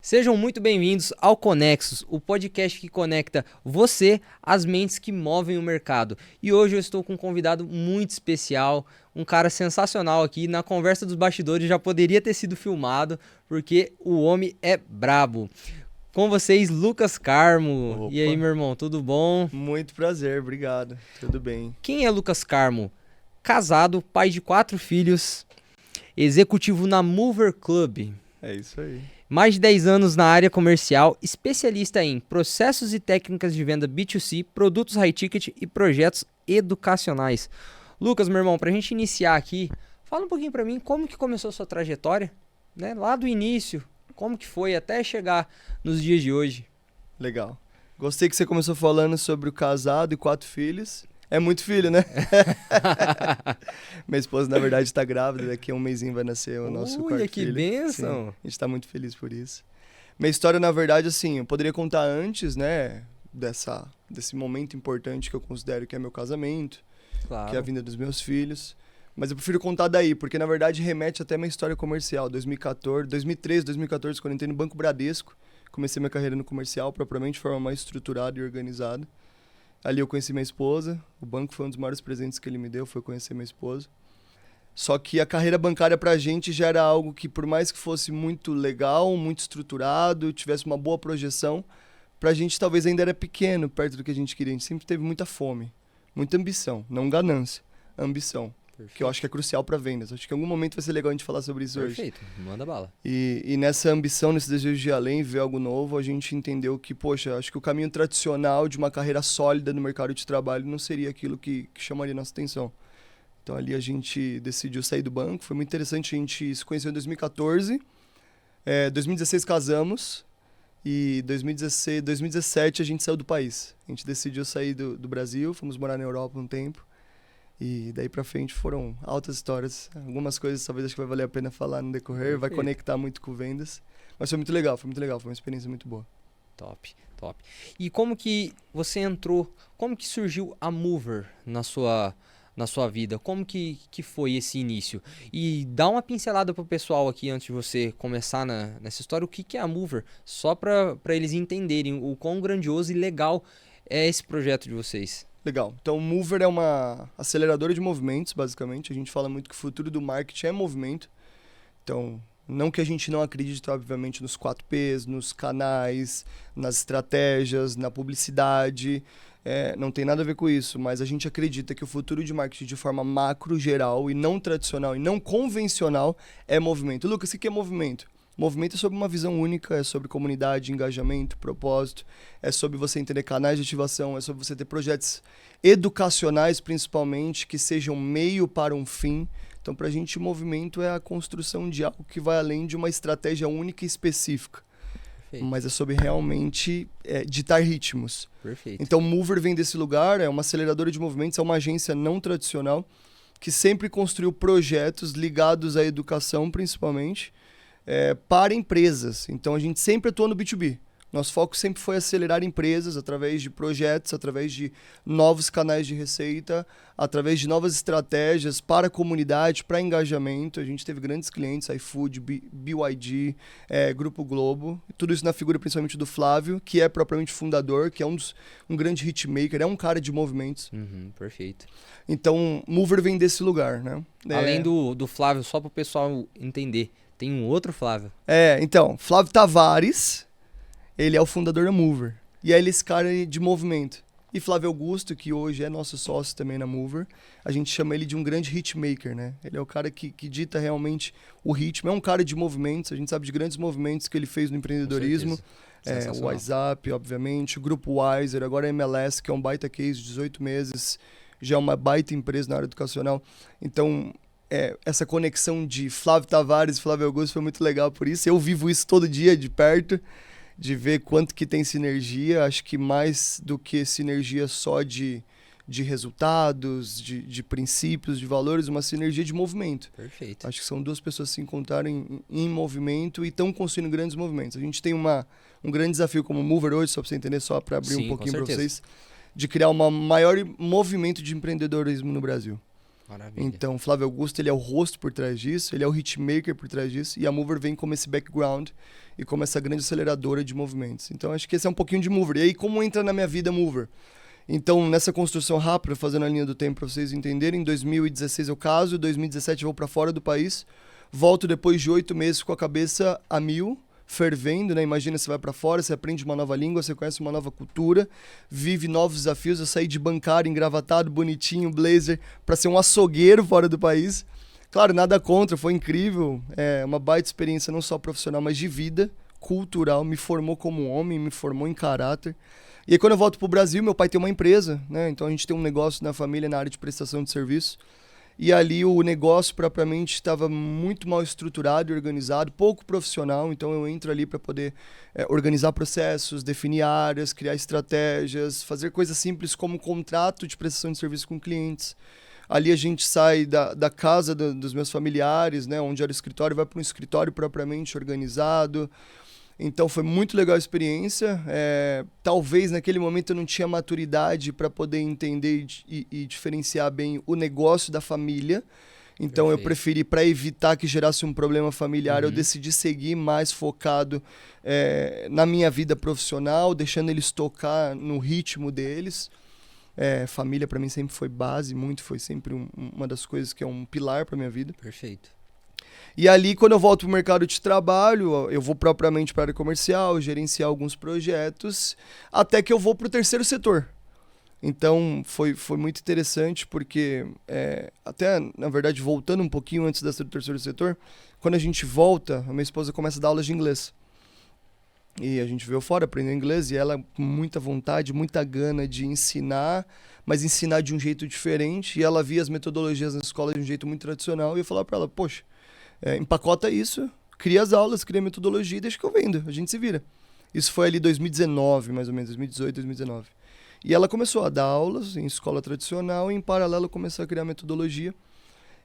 Sejam muito bem-vindos ao Conexos, o podcast que conecta você às mentes que movem o mercado. E hoje eu estou com um convidado muito especial, um cara sensacional aqui. Na conversa dos bastidores já poderia ter sido filmado, porque o homem é brabo. Com vocês, Lucas Carmo. Opa. E aí, meu irmão, tudo bom? Muito prazer, obrigado. Tudo bem. Quem é Lucas Carmo? Casado, pai de 4 filhos, executivo na Mover Club. É isso aí. Mais de 10 anos na área comercial, especialista em processos e técnicas de venda B2C, produtos high ticket e projetos educacionais. Lucas, meu irmão, pra gente iniciar aqui, fala um pouquinho pra mim como que começou a sua trajetória, né? Lá do início, como que foi até chegar nos dias de hoje. Legal. Gostei que você começou falando sobre o casado e 4 filhos. É muito filho, né? Minha esposa, na verdade, está grávida. Daqui a um mêsinho vai nascer o nosso quarto que filho. bênção! Sim, a gente está muito feliz por isso. Minha história, na verdade, assim, eu poderia contar antes, né? Desse momento importante que eu considero que é meu casamento, Claro. que é a vinda dos meus filhos. Mas eu prefiro contar daí, porque, na verdade, remete até minha história comercial. 2013, 2014, quando eu entrei no Banco Bradesco, comecei minha carreira no comercial, propriamente de forma mais estruturada e organizada. Ali eu conheci minha esposa, o banco foi um dos maiores presentes que ele me deu, foi conhecer minha esposa. Só que a carreira bancária pra gente já era algo que, por mais que fosse muito legal, muito estruturado, tivesse uma boa projeção, pra gente talvez ainda era pequeno, perto do que a gente queria. A gente sempre teve muita fome, muita ambição, não ganância, ambição. Perfeito. Que eu acho que é crucial para vendas. Acho que em algum momento vai ser legal a gente falar sobre isso hoje. Perfeito, manda bala. E nessa ambição, nesse desejo de ir além, ver algo novo, a gente entendeu que, poxa, acho que o caminho tradicional de uma carreira sólida no mercado de trabalho não seria aquilo que chamaria nossa atenção. Então ali a gente decidiu sair do banco. Foi muito interessante, a gente se conheceu em 2014. 2016 casamos. E 2017 a gente saiu do país. A gente decidiu sair do Brasil, fomos morar na Europa um tempo. E daí pra frente foram altas histórias. Algumas coisas talvez acho que vai valer a pena falar no decorrer. Vai conectar muito com vendas. Mas foi muito legal. Foi uma experiência muito boa. Top. E como que você entrou, como que surgiu a Mover na sua vida? Como que foi esse início? E dá uma pincelada pro pessoal aqui antes de você começar nessa história. O que é a Mover? Só pra eles entenderem o quão grandioso e legal é esse projeto de vocês. Legal. Então, o Mover é uma aceleradora de movimentos, basicamente. A gente fala muito que o futuro do marketing é movimento. Então, não que a gente não acredite, obviamente, nos 4Ps, nos canais, nas estratégias, na publicidade. Não tem nada a ver com isso, mas a gente acredita que o futuro de marketing de forma macro, geral, e não tradicional, e não convencional, é movimento. Lucas, o que é movimento? Movimento é sobre uma visão única, é sobre comunidade, engajamento, propósito, é sobre você entender canais de ativação, é sobre você ter projetos educacionais, principalmente, que sejam meio para um fim. Então, para a gente, o movimento é a construção de algo que vai além de uma estratégia única e específica. Perfeito. Mas é sobre realmente ditar ritmos. Perfeito. Então, o Mover vem desse lugar, é uma aceleradora de movimentos, é uma agência não tradicional que sempre construiu projetos ligados à educação, principalmente, para empresas. Então, a gente sempre atua no B2B. Nosso foco sempre foi acelerar empresas através de projetos, através de novos canais de receita, através de novas estratégias para a comunidade, para engajamento. A gente teve grandes clientes, iFood, BYD, Grupo Globo. Tudo isso na figura principalmente do Flávio, que é propriamente fundador, que é um grande hitmaker, é um cara de movimentos. Perfeito. Então, Mover vem desse lugar, né? Além do Flávio, só para o pessoal entender, tem um outro Flávio. Então, Flávio Tavares, ele é o fundador da Mover. E aí ele é esse cara de movimento. E Flávio Augusto, que hoje é nosso sócio também na Mover, a gente chama ele de um grande hitmaker, né? Ele é o cara que dita realmente o ritmo. É um cara de movimentos, a gente sabe de grandes movimentos que ele fez no empreendedorismo. O WhatsApp, obviamente, o Grupo Wiser, agora a MLS, que é um baita case, 18 meses, já é uma baita empresa na área educacional. Então, essa conexão de Flávio Tavares e Flávio Augusto foi muito legal por isso. Eu vivo isso todo dia de perto, de ver quanto que tem sinergia. Acho que mais do que sinergia só de resultados, de princípios, de valores, uma sinergia de movimento. Perfeito. Acho que são duas pessoas se encontrarem em movimento e estão construindo grandes movimentos. A gente tem um grande desafio como Mover hoje, só para você entender, só para abrir um pouquinho para vocês, de criar um maior movimento de empreendedorismo no Brasil. Maravilha. Então, o Flávio Augusto, ele é o rosto por trás disso, ele é o hitmaker por trás disso, e a Mover vem como esse background e como essa grande aceleradora de movimentos. Então, acho que esse é um pouquinho de Mover. E aí, como entra na minha vida Mover? Então, nessa construção rápida, fazendo a linha do tempo para vocês entenderem, em 2016 eu caso, em 2017 eu vou para fora do país, volto depois de 8 meses com a cabeça a mil, fervendo, né? Imagina, você vai para fora, você aprende uma nova língua, você conhece uma nova cultura, vive novos desafios. Eu saí de bancário, engravatado, bonitinho, blazer, para ser um açougueiro fora do país. Claro, nada contra, foi incrível. É uma baita experiência, não só profissional, mas de vida, cultural. Me formou como homem, me formou em caráter. E aí, quando eu volto pro Brasil, meu pai tem uma empresa, né? Então a gente tem um negócio na família na área de prestação de serviço. E ali o negócio propriamente estava muito mal estruturado e organizado, pouco profissional. Então eu entro ali para poder organizar processos, definir áreas, criar estratégias, fazer coisas simples como contrato de prestação de serviço com clientes. Ali a gente sai da casa dos meus familiares, né, onde era o escritório, vai para um escritório propriamente organizado. Então foi muito legal a experiência. Talvez naquele momento eu não tinha maturidade para poder entender e diferenciar bem o negócio da família. Então Perfeito. eu preferi, para evitar que gerasse um problema familiar, eu decidi seguir mais focado na minha vida profissional, deixando eles tocar no ritmo deles. Família para mim sempre foi base, foi sempre uma das coisas que é um pilar para minha vida. Perfeito. E ali, quando eu volto para o mercado de trabalho, eu vou propriamente para a área comercial, gerenciar alguns projetos, até que eu vou para o terceiro setor. Então, foi muito interessante, porque até, na verdade, voltando um pouquinho antes do terceiro setor, quando a gente volta, a minha esposa começa a dar aulas de inglês. E a gente veio fora aprender inglês, e ela com muita vontade, muita gana de ensinar, mas ensinar de um jeito diferente. E ela via as metodologias na escola de um jeito muito tradicional, e eu falava para ela, poxa, empacota isso, cria as aulas, cria a metodologia e deixa que eu vendo, a gente se vira. Isso foi ali 2019, mais ou menos, 2018, 2019. E ela começou a dar aulas em escola tradicional e em paralelo começou a criar metodologia.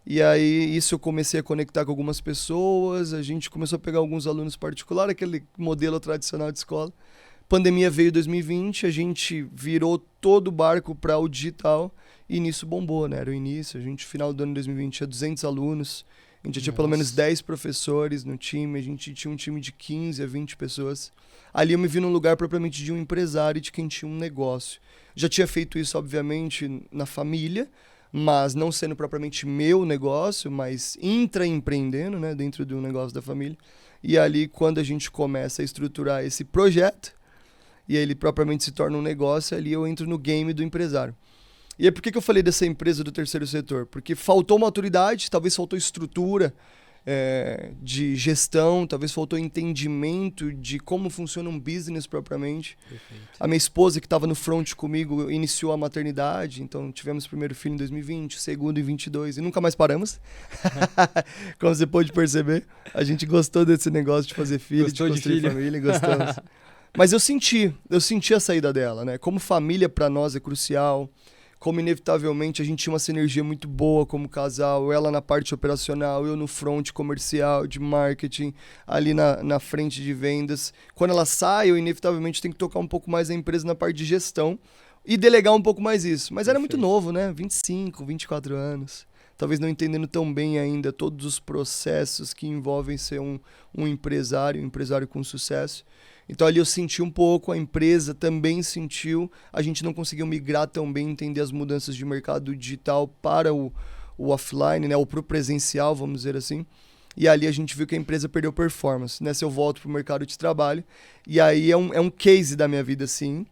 E aí isso eu comecei a conectar com algumas pessoas, a gente começou a pegar alguns alunos particulares, aquele modelo tradicional de escola. Pandemia veio em 2020, a gente virou todo o barco para o digital e nisso bombou, né? Era o início, a gente final do ano de 2020 tinha 200 alunos. A gente já tinha pelo menos 10 professores no time, a gente tinha um time de 15 a 20 pessoas. Ali eu me vi num lugar propriamente de um empresário e de quem tinha um negócio. Já tinha feito isso, obviamente, na família, mas não sendo propriamente meu negócio, mas intraempreendendo, né, dentro de um negócio da família. E ali, quando a gente começa a estruturar esse projeto, e ele propriamente se torna um negócio, ali eu entro no game do empresário. E aí, por que eu falei dessa empresa do terceiro setor? Porque faltou maturidade, talvez faltou estrutura de gestão, talvez faltou entendimento de como funciona um business propriamente. Perfeito. A minha esposa, que estava no front comigo, iniciou a maternidade, então tivemos o primeiro filho em 2020, o segundo em 2022, e nunca mais paramos. Como você pôde perceber, a gente gostou desse negócio de fazer filho, Gostou de construir de filho. família, gostamos. Mas eu senti a saída dela, né? Como família para nós é crucial, como inevitavelmente a gente tinha uma sinergia muito boa como casal, ela na parte operacional, eu no front comercial, de marketing, ali na frente de vendas. Quando ela sai, eu inevitavelmente tenho que tocar um pouco mais a empresa na parte de gestão e delegar um pouco mais isso. Mas era muito novo, né? 25, 24 anos. Talvez não entendendo tão bem ainda todos os processos que envolvem ser um empresário com sucesso. Então ali eu senti um pouco, a empresa também sentiu, a gente não conseguiu migrar tão bem, entender as mudanças de mercado digital para o offline, né, ou para o presencial, vamos dizer assim. E ali a gente viu que a empresa perdeu performance. Nessa eu volto para o mercado de trabalho, e aí é um case da minha vida, assim,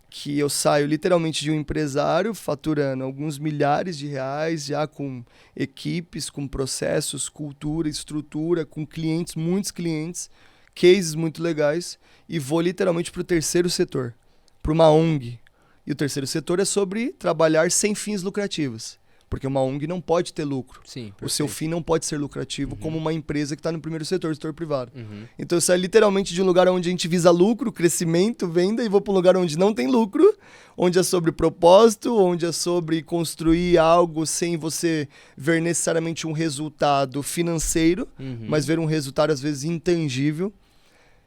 que eu saio literalmente de um empresário faturando alguns milhares de reais, já com equipes, com processos, cultura, estrutura, com clientes, muitos clientes, cases muito legais, e vou literalmente para o terceiro setor, para uma ONG. E o terceiro setor é sobre trabalhar sem fins lucrativos, porque uma ONG não pode ter lucro. Sim, perfeito. O seu fim não pode ser lucrativo como uma empresa que está no primeiro setor privado. Uhum. Então eu saio literalmente de um lugar onde a gente visa lucro, crescimento, venda, e vou para um lugar onde não tem lucro, onde é sobre propósito, onde é sobre construir algo sem você ver necessariamente um resultado financeiro, mas ver um resultado às vezes intangível.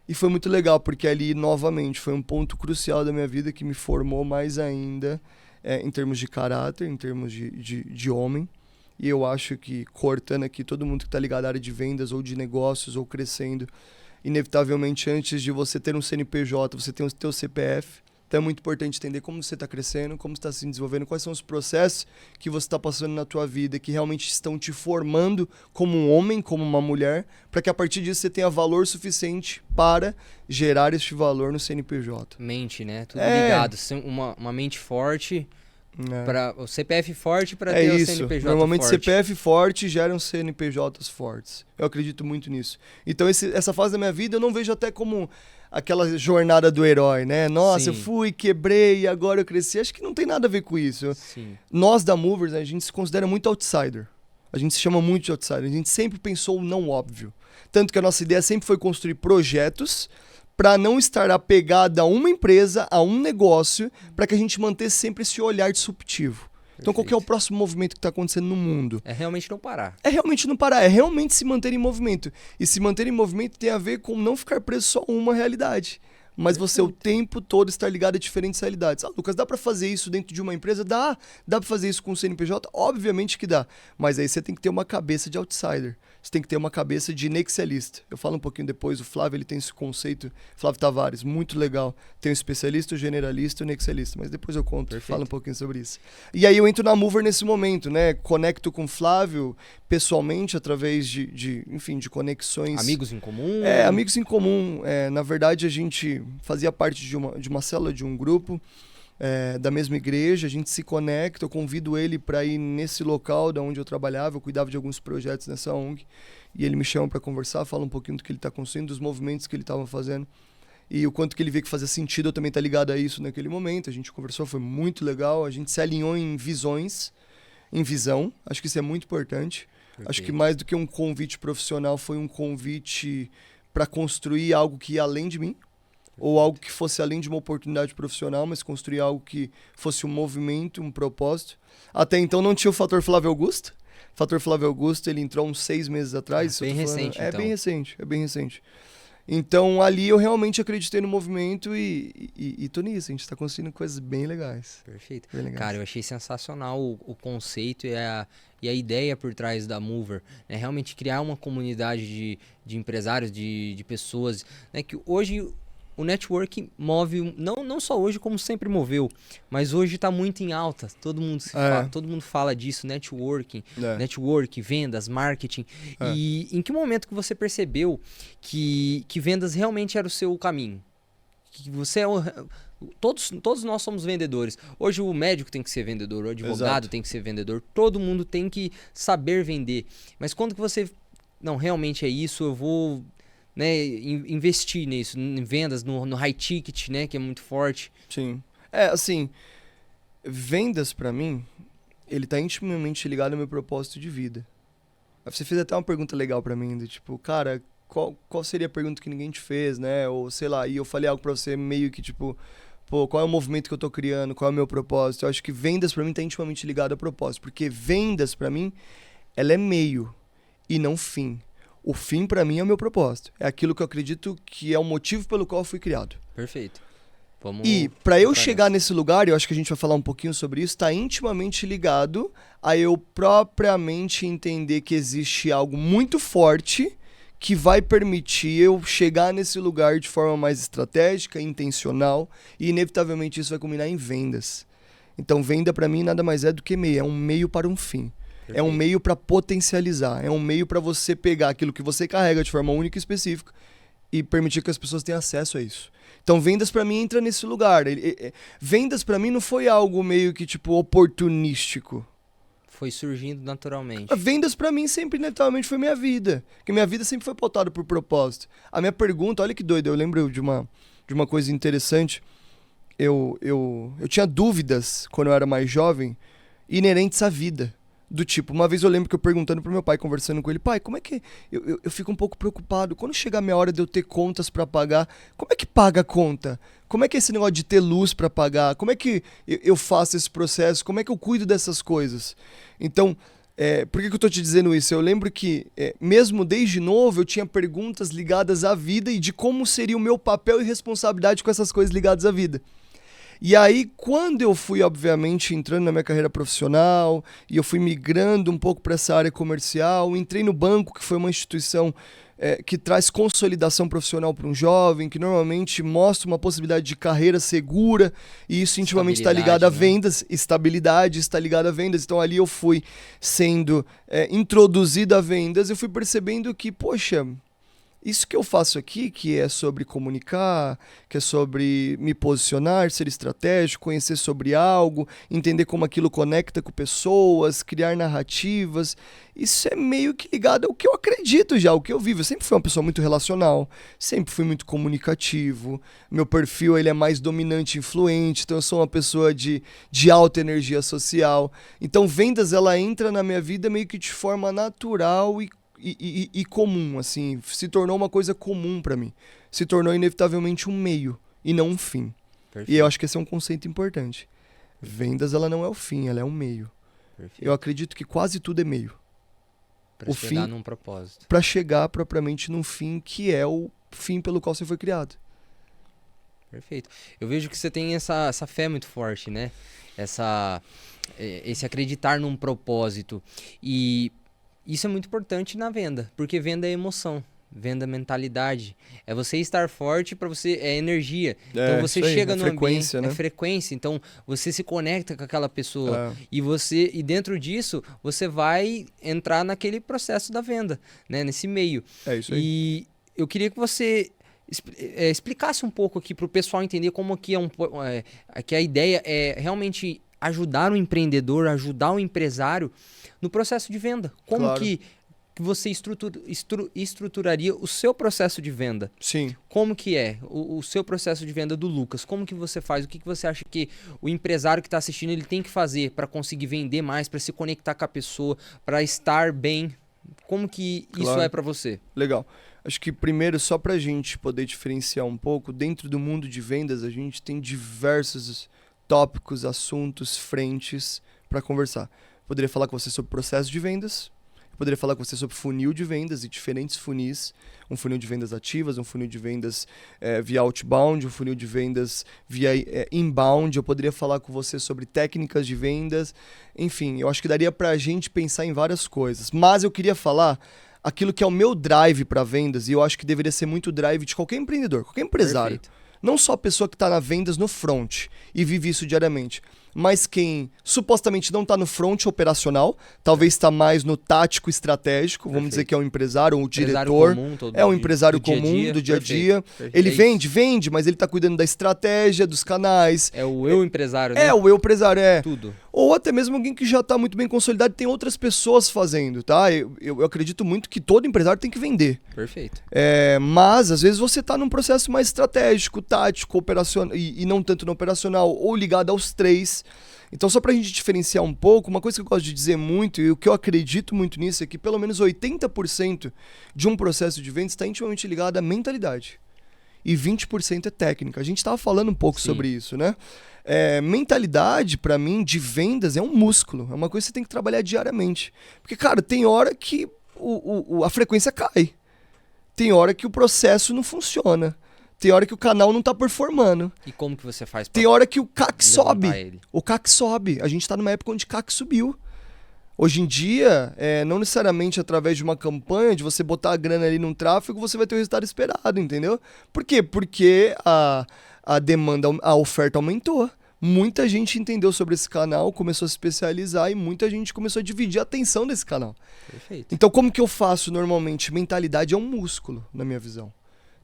E foi muito legal, porque ali, novamente, foi um ponto crucial da minha vida que me formou mais ainda em termos de caráter, em termos de homem. E eu acho que, cortando aqui, todo mundo que está ligado à área de vendas ou de negócios ou crescendo, inevitavelmente, antes de você ter um CNPJ, você tem o teu CPF. Então é muito importante entender como você está crescendo, como você está se desenvolvendo, quais são os processos que você está passando na tua vida, que realmente estão te formando como um homem, como uma mulher, para que a partir disso você tenha valor suficiente para gerar este valor no CNPJ. Mente, né? Tudo ligado. Uma mente forte, o CPF forte para ter o CNPJ Normalmente forte. CPF forte geram CNPJs fortes. Eu acredito muito nisso. Então essa fase da minha vida eu não vejo até como aquela jornada do herói, né? Nossa, eu fui, quebrei e agora eu cresci. Acho que não tem nada a ver com isso. Sim. Nós da Movers, né, a gente se considera muito outsider. A gente se chama muito de outsider. A gente sempre pensou o não óbvio. Tanto que a nossa ideia sempre foi construir projetos para não estar apegado a uma empresa, a um negócio, para que a gente mantesse sempre esse olhar disruptivo. Então, qual que é o próximo movimento que está acontecendo no mundo? É realmente não parar. É realmente não parar, é realmente se manter em movimento. E se manter em movimento tem a ver com não ficar preso só a uma realidade. Mas você o tempo todo estar ligado a diferentes realidades. Ah, Lucas, dá para fazer isso dentro de uma empresa? Dá. Dá para fazer isso com o CNPJ? Obviamente que dá. Mas aí você tem que ter uma cabeça de outsider. Você tem que ter uma cabeça de nexialista. Eu falo um pouquinho depois, o Flávio ele tem esse conceito, Flávio Tavares, muito legal. Tem o especialista, o generalista e o nexialista. Mas depois eu conto, falo um pouquinho sobre isso. E aí eu entro na Mover nesse momento, né? Conecto com o Flávio pessoalmente, através enfim, de conexões. Amigos em comum? Amigos em comum. Na verdade, a gente fazia parte de uma célula, de um grupo da mesma igreja, a gente se conecta, eu convido ele para ir nesse local da onde eu trabalhava, eu cuidava de alguns projetos nessa ONG, e ele me chama para conversar, fala um pouquinho do que ele está construindo, dos movimentos que ele estava fazendo, e o quanto que ele vê que fazia sentido eu também estar ligado a isso naquele momento. A gente conversou, foi muito legal, a gente se alinhou em visão, acho que isso é muito importante. Perfeito. Acho que mais do que um convite profissional, foi um convite para construir algo que ia além de mim, ou algo que fosse além de uma oportunidade profissional, mas construir algo que fosse um movimento, um propósito. Até então não tinha o fator Flávio Augusto. O fator Flávio Augusto, ele entrou uns 6 meses atrás. Bem recente, então. É bem recente. Então ali eu realmente acreditei no movimento e tô nisso. A gente tá construindo coisas bem legais. Perfeito. Bem legais. Cara, eu achei sensacional o conceito e a ideia por trás da Mover. Né? Realmente criar uma comunidade de empresários, de pessoas, né? Que hoje o network move, não só hoje, como sempre moveu, mas hoje está muito em alta. Todo mundo fala disso, networking, vendas, marketing. E em que momento que você percebeu que vendas realmente era o seu caminho? Que você todos nós somos vendedores. Hoje o médico tem que ser vendedor, o advogado tem que ser vendedor, todo mundo tem que saber vender. Mas quando que você, não, realmente é isso, eu vou... né, investir nisso, em vendas, no high ticket, né, que é muito forte. Sim. Assim, vendas pra mim, ele tá intimamente ligado ao meu propósito de vida. Você fez até uma pergunta legal pra mim, do tipo, cara, qual seria a pergunta que ninguém te fez, né, ou sei lá, e eu falei algo pra você meio que tipo, pô, qual é o movimento que eu tô criando, qual é o meu propósito? Eu acho que vendas pra mim tá intimamente ligado ao propósito, porque vendas pra mim, ela é meio e não fim. O fim, pra mim, é o meu propósito. É aquilo que eu acredito que é o motivo pelo qual eu fui criado. Perfeito. E pra eu chegar nesse lugar, eu acho que a gente vai falar um pouquinho sobre isso, tá intimamente ligado a eu propriamente entender que existe algo muito forte que vai permitir eu chegar nesse lugar de forma mais estratégica, intencional, e inevitavelmente isso vai culminar em vendas. Então, venda pra mim nada mais é do que meio. É um meio para um fim. Perfeito. É um meio para potencializar, é um meio para você pegar aquilo que você carrega de forma única e específica e permitir que as pessoas tenham acesso a isso. Então, vendas para mim entra nesse lugar. Vendas para mim não foi algo meio que tipo oportunístico. Foi surgindo naturalmente. Vendas para mim sempre inevitavelmente foi minha vida, porque minha vida sempre foi pautada por propósito. A minha pergunta, olha que doido, eu lembro de uma coisa interessante. Eu tinha dúvidas quando eu era mais jovem inerentes à vida. Do tipo, uma vez eu lembro que eu perguntando pro meu pai, conversando com ele, pai, como é que... Eu fico um pouco preocupado, quando chegar a minha hora de eu ter contas pra pagar, como é que paga a conta? Como é que é esse negócio de ter luz pra pagar? Como é que eu faço esse processo? Como é que eu cuido dessas coisas? Então, por que eu tô te dizendo isso? Eu lembro que, mesmo desde novo, eu tinha perguntas ligadas à vida e de como seria o meu papel e responsabilidade com essas coisas ligadas à vida. E aí, quando eu fui, obviamente, entrando na minha carreira profissional, e eu fui migrando um pouco para essa área comercial, entrei no banco, que foi uma instituição que traz consolidação profissional para um jovem, que normalmente mostra uma possibilidade de carreira segura, e isso intimamente está ligado a vendas, estabilidade está ligado a vendas. Então ali eu fui sendo introduzido a vendas, eu fui percebendo que, poxa, isso que eu faço aqui, que é sobre comunicar, que é sobre me posicionar, ser estratégico, conhecer sobre algo, entender como aquilo conecta com pessoas, criar narrativas, isso é meio que ligado ao que eu acredito já, ao que eu vivo. Eu sempre fui uma pessoa muito relacional, sempre fui muito comunicativo, meu perfil ele é mais dominante e influente, então eu sou uma pessoa de alta energia social. Então vendas ela entra na minha vida meio que de forma natural e comum, assim, se tornou uma coisa comum pra mim. Se tornou inevitavelmente um meio e não um fim. Perfeito. E eu acho que esse é um conceito importante. Vendas, ela não é o fim, ela é um meio. Perfeito. Eu acredito que quase tudo é meio. Pra o chegar fim, num propósito. Pra chegar propriamente num fim que é o fim pelo qual você foi criado. Perfeito. Eu vejo que você tem essa fé muito forte, né? Esse acreditar num propósito. E isso é muito importante na venda, porque venda é emoção, venda é mentalidade. É você estar forte para você, é energia. Então você chega no ambiente, né? é frequência, então você se conecta com aquela pessoa e dentro disso você vai entrar naquele processo da venda, né, nesse meio. É isso aí. E eu queria que você explicasse um pouco aqui para o pessoal entender como que que a ideia é realmente ajudar o empreendedor, ajudar o empresário no processo de venda. Como que você estruturaria o seu processo de venda? Sim. Como que é o seu processo de venda do Lucas? Como que você faz? O que você acha que o empresário que está assistindo ele tem que fazer para conseguir vender mais, para se conectar com a pessoa, para estar bem? Como que isso é para você? Legal. Acho que primeiro, só para a gente poder diferenciar um pouco, dentro do mundo de vendas a gente tem diversos tópicos, assuntos, frentes para conversar. Poderia falar com você sobre processo de vendas, eu poderia falar com você sobre funil de vendas e diferentes funis, um funil de vendas ativas, um funil de vendas via outbound, um funil de vendas via inbound, eu poderia falar com você sobre técnicas de vendas, enfim, eu acho que daria pra gente pensar em várias coisas, mas eu queria falar aquilo que é o meu drive para vendas, e eu acho que deveria ser muito o drive de qualquer empreendedor, qualquer empresário. Perfeito. Não só a pessoa que está na vendas no front e vive isso diariamente, mas quem supostamente não está no front operacional, talvez está mais no tático estratégico, vamos dizer que é um empresário, um diretor, é um empresário comum do dia a dia. Ele vende, mas ele está cuidando da estratégia, dos canais. É o eu empresário, né? É, o eu empresário, Tudo. Ou até mesmo alguém que já está muito bem consolidado e tem outras pessoas fazendo, tá? Eu acredito muito que todo empresário tem que vender. Perfeito. Mas, às vezes, você está num processo mais estratégico, tático, operacional, e não tanto no operacional, ou ligado aos três. Então, só para a gente diferenciar um pouco, uma coisa que eu gosto de dizer muito, e o que eu acredito muito nisso, é que pelo menos 80% de um processo de venda está intimamente ligado à mentalidade. E 20% é técnica. A gente estava falando um pouco sobre isso, né? Mentalidade, para mim, de vendas é um músculo. É uma coisa que você tem que trabalhar diariamente. Porque, cara, tem hora que a frequência cai. Tem hora que o processo não funciona. Tem hora que o canal não tá performando. E como que você faz pra Tem hora que o CAC sobe. ele? O CAC sobe. A gente tá numa época onde o CAC subiu. Hoje em dia, não necessariamente através de uma campanha, de você botar a grana ali num tráfego, você vai ter o resultado esperado, entendeu? Por quê? Porque a demanda, a oferta aumentou. Muita gente entendeu sobre esse canal, começou a se especializar e muita gente começou a dividir a atenção desse canal. Perfeito. Então, como que eu faço normalmente? Mentalidade é um músculo, na minha visão.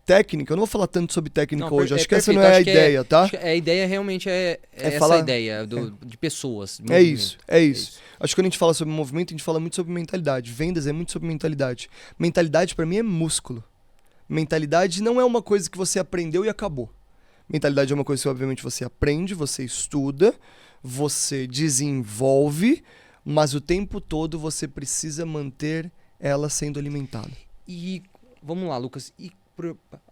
Técnica, eu não vou falar tanto sobre técnica hoje, acho que essa não é a ideia, tá? Acho que a ideia realmente é essa falar, ideia de pessoas. É isso. Acho que quando a gente fala sobre movimento, a gente fala muito sobre mentalidade. Vendas é muito sobre mentalidade. Mentalidade, pra mim, é músculo. Mentalidade não é uma coisa que você aprendeu e acabou. Mentalidade é uma coisa que, obviamente, você aprende, você estuda, você desenvolve, mas o tempo todo você precisa manter ela sendo alimentada. E, vamos lá, Lucas, e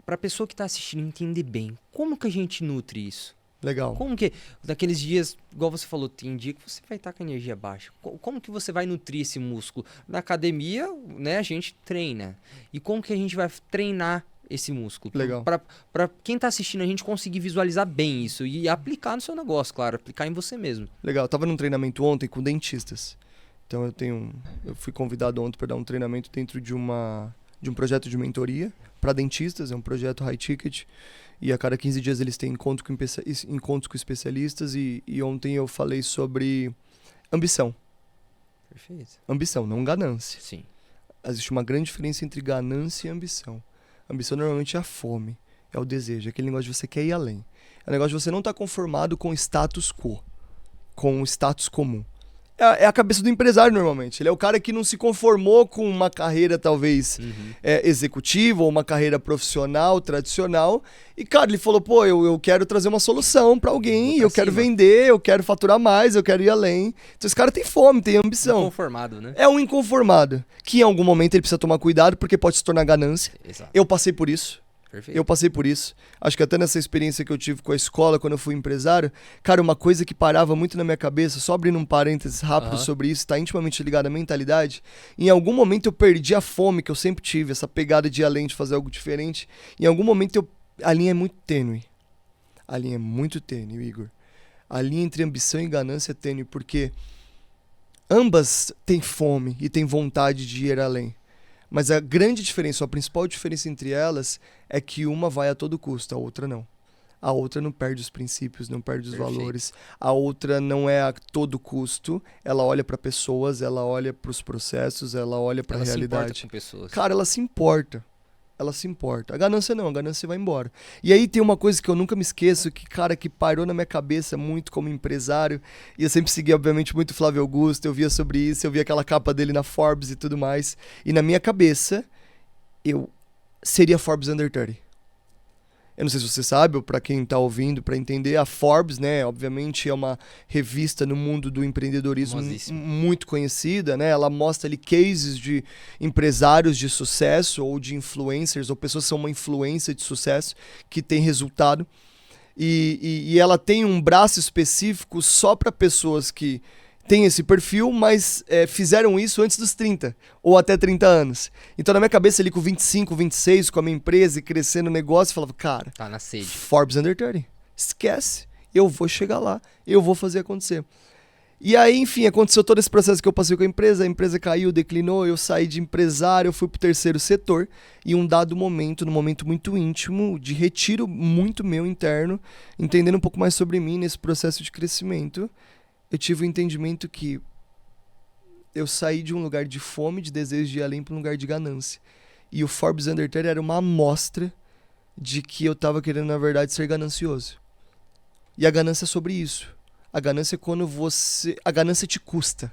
para a pessoa que está assistindo entender bem, como que a gente nutre isso? Legal. Como que, daqueles dias, igual você falou, tem dia que você vai estar com a energia baixa. Como que você vai nutrir esse músculo? Na academia, né, a gente treina. E como que a gente vai treinar esse músculo. Legal. Pra quem tá assistindo a gente conseguir visualizar bem isso e aplicar no seu negócio, claro, aplicar em você mesmo. Legal, eu tava num treinamento ontem com dentistas. Então eu fui convidado ontem para dar um treinamento dentro de um projeto de mentoria para dentistas, é um projeto high ticket. E a cada 15 dias eles têm encontros com especialistas e ontem eu falei sobre ambição. Perfeito. Ambição, não ganância. Sim. Existe uma grande diferença entre ganância e ambição. Ambição normalmente é a fome, é o desejo, é aquele negócio de você quer ir além. É o negócio de você não estar conformado com o status quo, com o status comum. É a cabeça do empresário normalmente. Ele é o cara que não se conformou com uma carreira talvez executiva ou uma carreira profissional, tradicional. E, cara, ele falou, pô, eu quero trazer uma solução pra alguém, eu quero vender, eu quero faturar mais, eu quero ir além. Então esse cara tem fome, tem ambição. Inconformado, né? É um inconformado, que em algum momento ele precisa tomar cuidado porque pode se tornar ganância. Exato. Eu passei por isso. Perfeito. Eu passei por isso. Acho que até nessa experiência que eu tive com a escola, quando eu fui empresário, cara, uma coisa que parava muito na minha cabeça, só abrindo um parênteses rápido sobre isso, tá intimamente ligado à mentalidade. Em algum momento eu perdi a fome que eu sempre tive, essa pegada de ir além, de fazer algo diferente. Em algum momento a linha é muito tênue. A linha é muito tênue, Igor. A linha entre ambição e ganância é tênue, porque ambas têm fome e têm vontade de ir além. Mas a grande diferença, a principal diferença entre elas é que uma vai a todo custo, a outra não. A outra não perde os princípios, não perde os valores. A outra não é a todo custo. Ela olha para pessoas, ela olha para os processos, ela olha para a realidade. Ela se importa com pessoas. Cara, ela se importa. Ela se importa. A ganância não, a ganância vai embora. E aí tem uma coisa que eu nunca me esqueço, que, cara, que parou na minha cabeça muito como empresário. E eu sempre segui, obviamente, muito o Flávio Augusto. Eu via sobre isso, eu via aquela capa dele na Forbes e tudo mais. E na minha cabeça, eu seria Forbes Under 30. Eu não sei se você sabe, ou para quem tá ouvindo, para entender, a Forbes, né, obviamente é uma revista no mundo do empreendedorismo muito conhecida, né? Ela mostra ali cases de empresários de sucesso ou de influencers, ou pessoas que são uma influência de sucesso que tem resultado. E ela tem um braço específico só para pessoas que têm esse perfil, mas fizeram isso antes dos 30, ou até 30 anos. Então, na minha cabeça, ali com 25, 26, com a minha empresa e crescendo o negócio, eu falava, cara, tá na sede. Forbes Under 30, esquece, eu vou chegar lá, eu vou fazer acontecer. E aí, enfim, aconteceu todo esse processo que eu passei com a empresa caiu, declinou, eu saí de empresário, eu fui pro terceiro setor, e um dado momento, num momento muito íntimo, de retiro muito meu interno, entendendo um pouco mais sobre mim nesse processo de crescimento, eu tive o entendimento que eu saí de um lugar de fome, de desejo de ir além para um lugar de ganância. E o Forbes Under 30 era uma amostra de que eu estava querendo, na verdade, ser ganancioso. E a ganância é sobre isso. A ganância é quando a ganância te custa.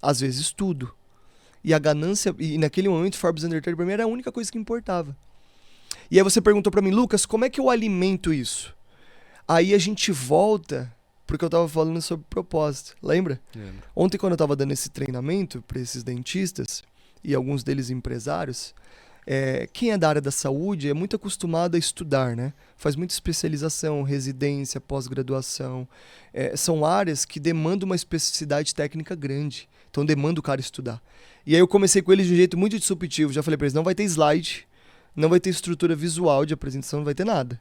Às vezes tudo. E a ganância... E naquele momento, Forbes Under 30 para mim era a única coisa que importava. E aí você perguntou para mim, Lucas, como é que eu alimento isso? Aí a gente volta... Porque eu tava falando sobre propósito, lembra? Lembro. Ontem, quando eu tava dando esse treinamento para esses dentistas, e alguns deles empresários, quem é da área da saúde é muito acostumado a estudar, né? Faz muita especialização, residência, pós-graduação. São áreas que demandam uma especificidade técnica grande. Então, demanda o cara estudar. E aí eu comecei com eles de um jeito muito disruptivo. Já falei para eles, não vai ter slide, não vai ter estrutura visual de apresentação, não vai ter nada.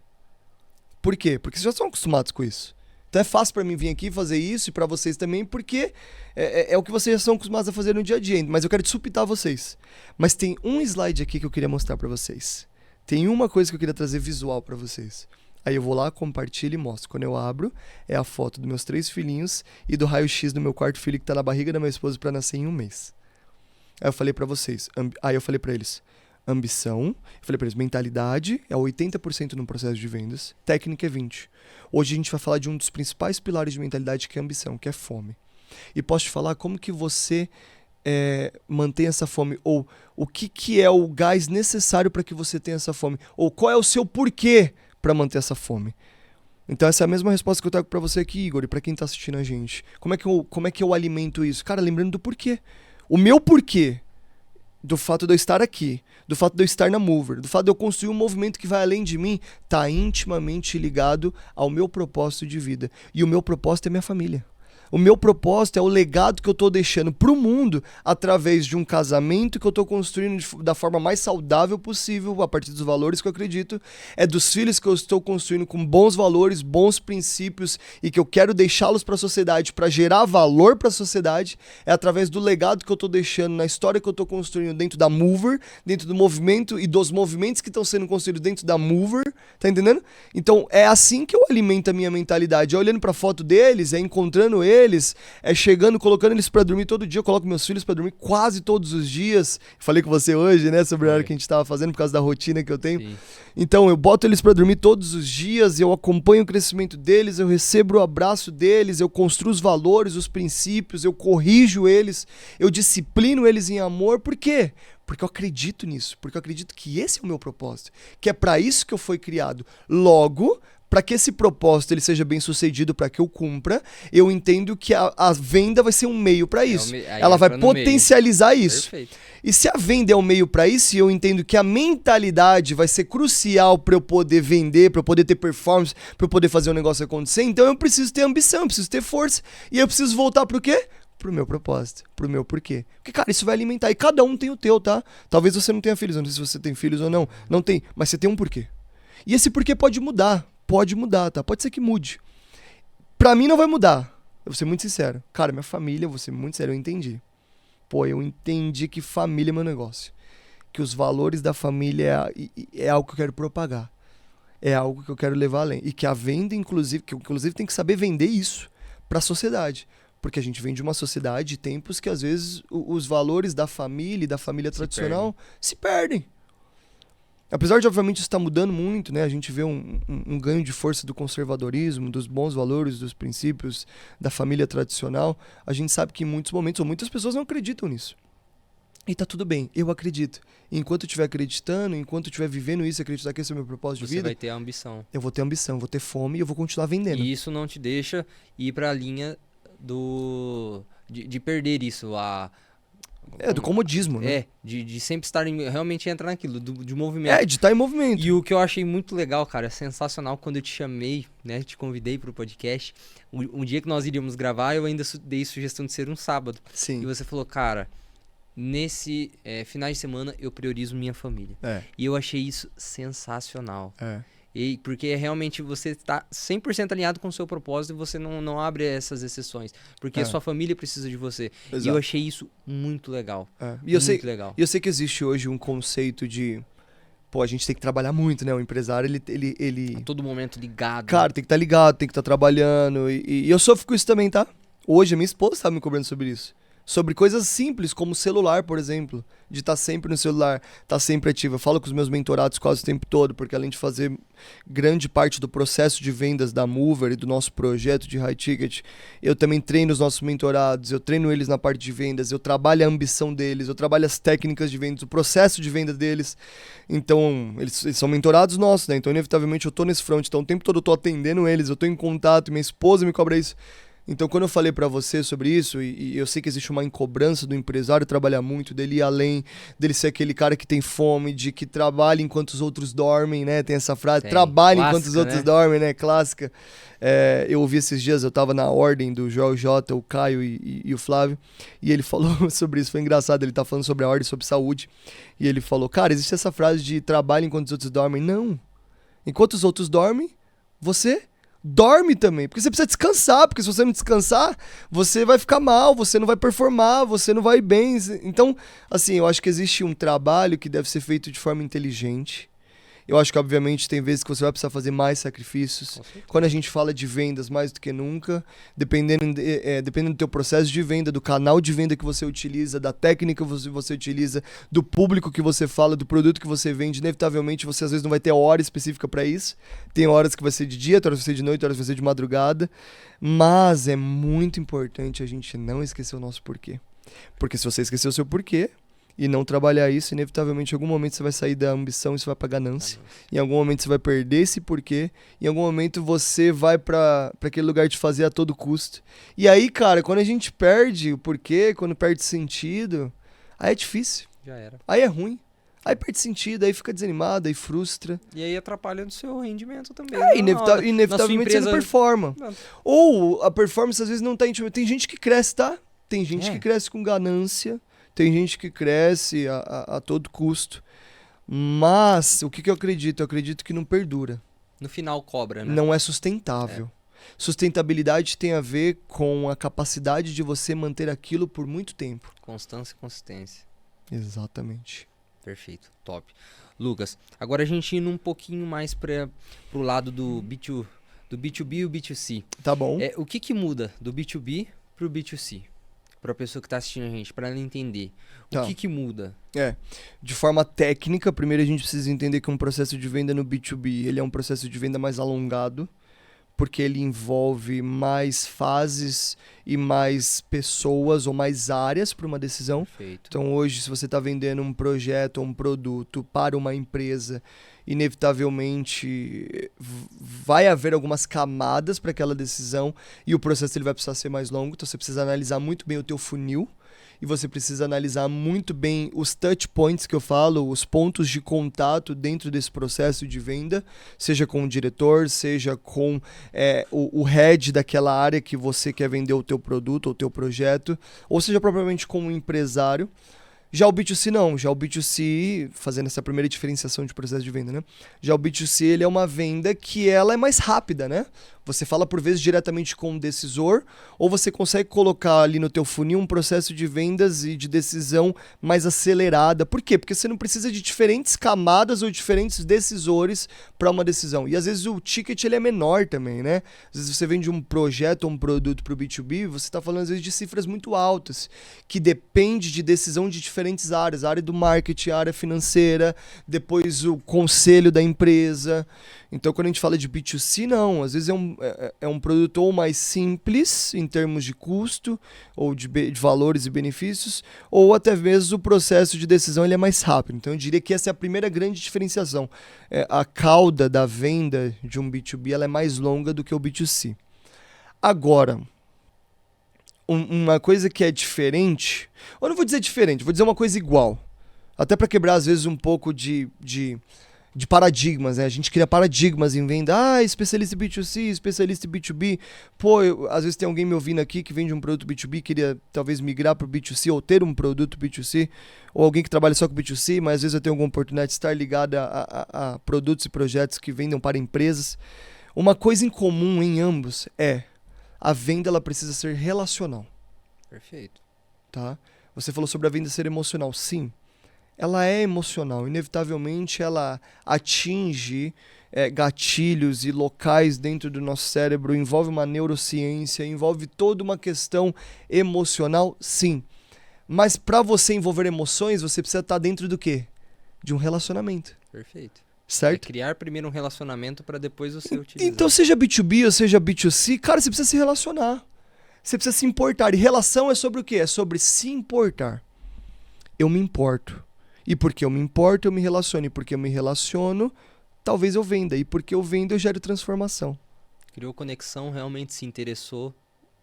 Por quê? Porque vocês já estão acostumados com isso. Então é fácil para mim vir aqui fazer isso e para vocês também, porque é o que vocês já são acostumados a fazer no dia a dia. Mas eu quero disruptar vocês. Mas tem um slide aqui que eu queria mostrar para vocês. Tem uma coisa que eu queria trazer visual para vocês. Aí eu vou lá, compartilho e mostro. Quando eu abro, é a foto dos meus 3 filhinhos e do raio-x do meu quarto filho que tá na barriga da minha esposa para nascer em 1 mês. Aí eu falei para vocês, aí eu falei para eles, ambição, eu falei para eles, mentalidade é 80% no processo de vendas, técnica é 20%. Hoje a gente vai falar de um dos principais pilares de mentalidade que é a ambição, que é fome. E posso te falar como que você mantém essa fome, ou o que é o gás necessário para que você tenha essa fome, ou qual é o seu porquê para manter essa fome. Então essa é a mesma resposta que eu trago para você aqui, Igor, e para quem tá assistindo a gente. Como é que eu alimento isso? Cara, lembrando do porquê. O meu porquê, do fato de eu estar aqui, do fato de eu estar na Mover, do fato de eu construir um movimento que vai além de mim, tá intimamente ligado ao meu propósito de vida. E o meu propósito é minha família. O meu propósito é o legado que eu tô deixando pro mundo através de um casamento que eu tô construindo da forma mais saudável possível, a partir dos valores que eu acredito. É dos filhos que eu estou construindo com bons valores, bons princípios e que eu quero deixá-los para a sociedade, para gerar valor para a sociedade. É através do legado que eu tô deixando, na história que eu tô construindo dentro da Mover, dentro do movimento e dos movimentos que estão sendo construídos dentro da Mover, tá entendendo? Então é assim que eu alimento a minha mentalidade, é olhando pra foto deles, é encontrando eles, é chegando, colocando eles pra dormir todo dia. Eu coloco meus filhos pra dormir quase todos os dias. Falei com você hoje, né, sobre a hora que a gente tava fazendo por causa da rotina que eu tenho. Sim. Então eu boto eles pra dormir todos os dias, eu acompanho o crescimento deles, eu recebo o abraço deles, eu construo os valores, os princípios, eu corrijo eles, eu disciplino eles em amor. Por quê? Porque eu acredito nisso, porque eu acredito que esse é o meu propósito, que é para isso que eu fui criado. Logo, para que esse propósito ele seja bem sucedido, para que eu cumpra, eu entendo que a venda vai ser um meio para isso. Ela vai potencializar isso. Perfeito. E se a venda é um meio para isso, e eu entendo que a mentalidade vai ser crucial para eu poder vender, para eu poder ter performance, para eu poder fazer o negócio acontecer, então eu preciso ter ambição, eu preciso ter força, e eu preciso voltar pro quê? Pro meu propósito, pro meu porquê. Porque, cara, isso vai alimentar. E cada um tem o teu, tá? Talvez você não tenha filhos, eu não sei se você tem filhos ou não. Não tem, mas você tem um porquê. E esse porquê pode mudar, tá? Pode ser que mude. Pra mim não vai mudar. Eu vou ser muito sincero. Cara, minha família, eu vou ser muito sério, eu entendi. Pô, eu entendi que família é meu negócio. Que os valores da família é algo que eu quero propagar. É algo que eu quero levar além. E que a venda, inclusive, que eu inclusive tem que saber vender isso pra sociedade. Porque a gente vem de uma sociedade de tempos que, às vezes, os valores da família e da família tradicional se perdem. Apesar de, obviamente, isso estar mudando muito, né? A gente vê um ganho de força do conservadorismo, dos bons valores, dos princípios da família tradicional. A gente sabe que em muitos momentos, ou muitas pessoas não acreditam nisso. E tá tudo bem, eu acredito. E enquanto eu estiver acreditando, enquanto eu estiver vivendo isso, acreditar que esse é o meu propósito de vida... Você vai ter a ambição. Eu vou ter ambição, vou ter fome e eu vou continuar vendendo. E isso não te deixa ir pra linha de perder isso, do comodismo, né? De sempre estar realmente entrar naquilo, de movimento. De estar em movimento. E o que eu achei muito legal, cara, sensacional, quando eu te chamei, né, te convidei pro podcast, um dia que nós iríamos gravar, eu ainda dei sugestão de ser um sábado. Sim. E você falou, cara, nesse finais de semana eu priorizo minha família. E eu achei isso sensacional. Porque realmente você está 100% alinhado com o seu propósito e você não abre essas exceções. Porque a sua família precisa de você. Exato. E eu achei isso muito legal. E eu sei que existe hoje um conceito de... Pô, a gente tem que trabalhar muito, né? O empresário, ele... A todo momento ligado. Cara, tem que estar ligado, tem que estar trabalhando. E eu sofro com isso também, tá? Hoje a minha esposa estava me cobrando sobre isso. Sobre coisas simples, como celular, por exemplo. De estar sempre no celular, estar sempre ativo. Eu falo com os meus mentorados quase o tempo todo, porque além de fazer grande parte do processo de vendas da Mover e do nosso projeto de High Ticket, eu também treino os nossos mentorados, eu treino eles na parte de vendas, eu trabalho a ambição deles, eu trabalho as técnicas de vendas, o processo de venda deles. Então, eles são mentorados nossos, né? Então, inevitavelmente, eu tô nesse front. Então, o tempo todo eu tô atendendo eles, eu tô em contato, minha esposa me cobra isso. Então, quando eu falei pra você sobre isso, e eu sei que existe uma encobrança do empresário trabalhar muito, dele ir além, dele ser aquele cara que tem fome, de que trabalha enquanto os outros dormem, né? Tem essa frase, trabalha enquanto os outros dormem, né? Clássica. Eu ouvi esses dias, eu tava na ordem do Joel J, o Caio e o Flávio, e ele falou sobre isso, foi engraçado, ele tá falando sobre a ordem, sobre saúde, e ele falou, cara, existe essa frase de trabalha enquanto os outros dormem. Não. Enquanto os outros dormem, você... dorme também, porque você precisa descansar, porque se você não descansar, você vai ficar mal, você não vai performar, você não vai bem. Então, assim, eu acho que existe um trabalho que deve ser feito de forma inteligente. Eu acho que, obviamente, tem vezes que você vai precisar fazer mais sacrifícios. Quando a gente fala de vendas, mais do que nunca, dependendo do teu processo de venda, do canal de venda que você utiliza, da técnica que você utiliza, do público que você fala, do produto que você vende, inevitavelmente você às vezes não vai ter hora específica para isso. Tem horas que vai ser de dia, horas que vai ser de noite, horas que vai ser de madrugada. Mas é muito importante a gente não esquecer o nosso porquê. Porque se você esquecer o seu porquê, e não trabalhar isso, inevitavelmente em algum momento você vai sair da ambição e você vai pra ganância. Em algum momento você vai perder esse porquê. Em algum momento você vai pra aquele lugar de fazer a todo custo. E aí, cara, quando a gente perde o porquê, quando perde sentido, aí é difícil. Já era. Aí é ruim. Aí perde sentido, aí fica desanimado, aí frustra. E aí atrapalha no seu rendimento também. Inevitavelmente você não performa. Não. Ou a performance às vezes não tá íntima. Tem gente que cresce, tá? Tem gente É. que cresce com ganância. Tem gente que cresce a todo custo. Mas o que eu acredito? Eu acredito que não perdura. No final cobra, né? Não é sustentável. Sustentabilidade tem a ver com a capacidade de você manter aquilo por muito tempo. Constância e consistência. Exatamente. Perfeito, top. Lucas, agora a gente indo um pouquinho mais pro lado do B2B e o B2C. Tá bom. O que muda do B2B pro B2C? Pra pessoa que tá assistindo a gente, pra ela entender. Tá. O que muda? De forma técnica, primeiro a gente precisa entender que um processo de venda no B2B, ele é um processo de venda mais alongado, porque ele envolve mais fases e mais pessoas ou mais áreas para uma decisão. Perfeito. Então hoje, se você está vendendo um projeto ou um produto para uma empresa, inevitavelmente vai haver algumas camadas para aquela decisão e o processo ele vai precisar ser mais longo. Então você precisa analisar muito bem o teu funil e você precisa analisar muito bem os touch points que eu falo, os pontos de contato dentro desse processo de venda, seja com o diretor, seja com o head daquela área que você quer vender o teu produto ou o teu projeto, ou seja propriamente com o empresário. Já o B2C não, já o B2C, fazendo essa primeira diferenciação de processo de venda, né? Já o B2C, ele é uma venda que ela é mais rápida, né? Você fala por vezes diretamente com o decisor, ou você consegue colocar ali no teu funil um processo de vendas e de decisão mais acelerada. Por quê? Porque você não precisa de diferentes camadas ou diferentes decisores para uma decisão. E às vezes o ticket ele é menor também, né? Às vezes você vende um projeto ou um produto para o B2B, você está falando às vezes de cifras muito altas, que depende de decisão de diferentes áreas. A área do marketing, a área financeira, depois o conselho da empresa. Então, quando a gente fala de B2C, não. Às vezes é um produto ou mais simples, em termos de custo, ou de valores e benefícios, ou até mesmo o processo de decisão ele é mais rápido. Então, eu diria que essa é a primeira grande diferenciação. A cauda da venda de um B2B ela é mais longa do que o B2C. Agora, uma coisa que é diferente, ou não vou dizer diferente, vou dizer uma coisa igual. Até para quebrar, às vezes, um pouco de paradigmas, né? A gente cria paradigmas em venda. Especialista em B2C, especialista em B2B. Pô, às vezes tem alguém me ouvindo aqui que vende um produto B2B, queria talvez migrar para o B2C ou ter um produto B2C, ou alguém que trabalha só com B2C, mas às vezes eu tenho alguma oportunidade de estar ligado a produtos e projetos que vendam para empresas. Uma coisa em comum em ambos é a venda ela precisa ser relacional. Perfeito. Tá? Você falou sobre a venda ser emocional. Sim. Ela é emocional, inevitavelmente ela atinge gatilhos e locais dentro do nosso cérebro, envolve uma neurociência, envolve toda uma questão emocional, sim. Mas para você envolver emoções, você precisa estar dentro do quê? De um relacionamento. Perfeito. Certo? Criar primeiro um relacionamento para depois você utilizar. Então, seja B2B ou seja B2C, cara, você precisa se relacionar. Você precisa se importar. E relação é sobre o quê? É sobre se importar. Eu me importo. E porque eu me importo, eu me relaciono. E porque eu me relaciono, talvez eu venda. E porque eu vendo, eu gero transformação. Criou conexão, realmente se interessou.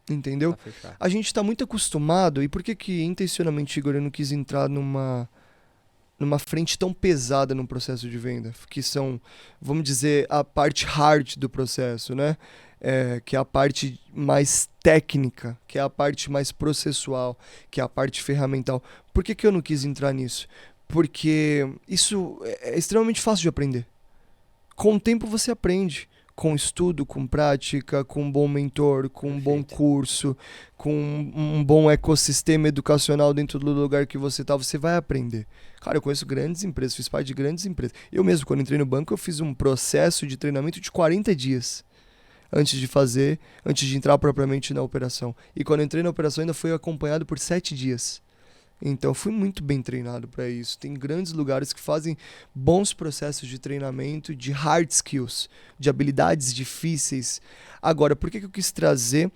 Entendeu? A gente está muito acostumado. E por que intencionalmente, Igor, eu não quis entrar numa frente tão pesada no processo de venda? Que são, vamos dizer, a parte hard do processo, né? Que é a parte mais técnica, que é a parte mais processual, que é a parte ferramental. Por que eu não quis entrar nisso? Porque isso é extremamente fácil de aprender. Com o tempo você aprende. Com estudo, com prática, com um bom mentor, com um bom curso, com um bom ecossistema educacional dentro do lugar que você está, você vai aprender. Cara, eu conheço grandes empresas, fiz parte de grandes empresas. Eu mesmo, quando entrei no banco, eu fiz um processo de treinamento de 40 dias. Antes de entrar propriamente na operação. E quando eu entrei na operação ainda fui acompanhado por 7 dias. Então fui muito bem treinado para isso. Tem grandes lugares que fazem bons processos de treinamento, de hard skills, de habilidades difíceis. Agora, por que eu quis trazer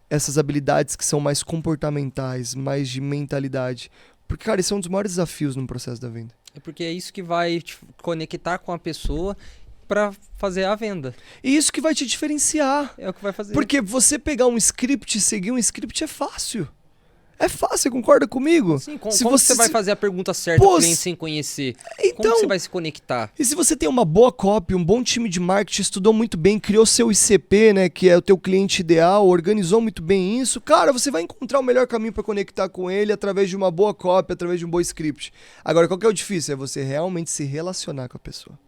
essas habilidades que são mais comportamentais, mais de mentalidade? Porque, cara, esse é um dos maiores desafios no processo da venda. É porque é isso que vai te conectar com a pessoa para fazer a venda. E isso que vai te diferenciar. É o que vai fazer. Porque você pegar um script e seguir um script é fácil. É fácil, você concorda comigo? Sim, Se como você vai fazer a pergunta certa Pô, pro cliente sem conhecer? Então, Como que você vai se conectar? e se você tem uma boa copy, um bom time de marketing, estudou muito bem, criou seu ICP, né, que é o teu cliente ideal, organizou muito bem isso, cara, você vai encontrar o melhor caminho para conectar com ele através de uma boa copy, através de um bom script. Agora, qual que é o difícil? É você realmente se relacionar com a pessoa.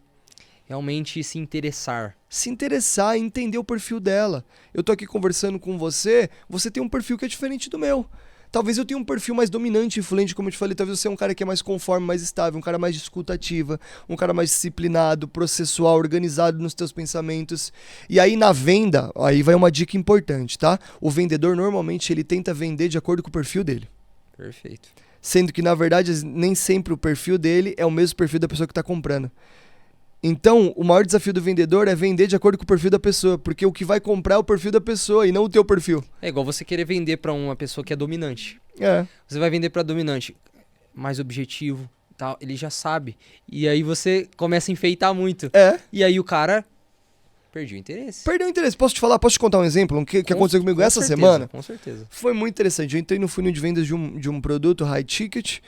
Realmente se interessar. Se interessar e entender o perfil dela. Eu tô aqui conversando com você, você tem um perfil que é diferente do meu. Talvez eu tenha um perfil mais dominante, influente, como eu te falei. Talvez você é um cara que é mais conforme, mais estável, um cara mais de escuta ativa, um cara mais disciplinado, processual, organizado nos teus pensamentos. E aí na venda, aí vai uma dica importante, tá? O vendedor normalmente ele tenta vender de acordo com o perfil dele. Perfeito. Sendo que na verdade nem sempre o perfil dele é o mesmo perfil da pessoa que está comprando. Então, o maior desafio do vendedor é vender de acordo com o perfil da pessoa, porque o que vai comprar é o perfil da pessoa e não o teu perfil. É igual você querer vender pra uma pessoa que é dominante. É. Você vai vender pra dominante, mais objetivo, tal, ele já sabe. E aí você começa a enfeitar muito. É. E aí o cara perdeu o interesse. Perdeu o interesse. Posso te falar, posso te contar um exemplo que aconteceu comigo essa semana? Com certeza. Foi muito interessante. Eu entrei no funil de vendas de um produto high ticket.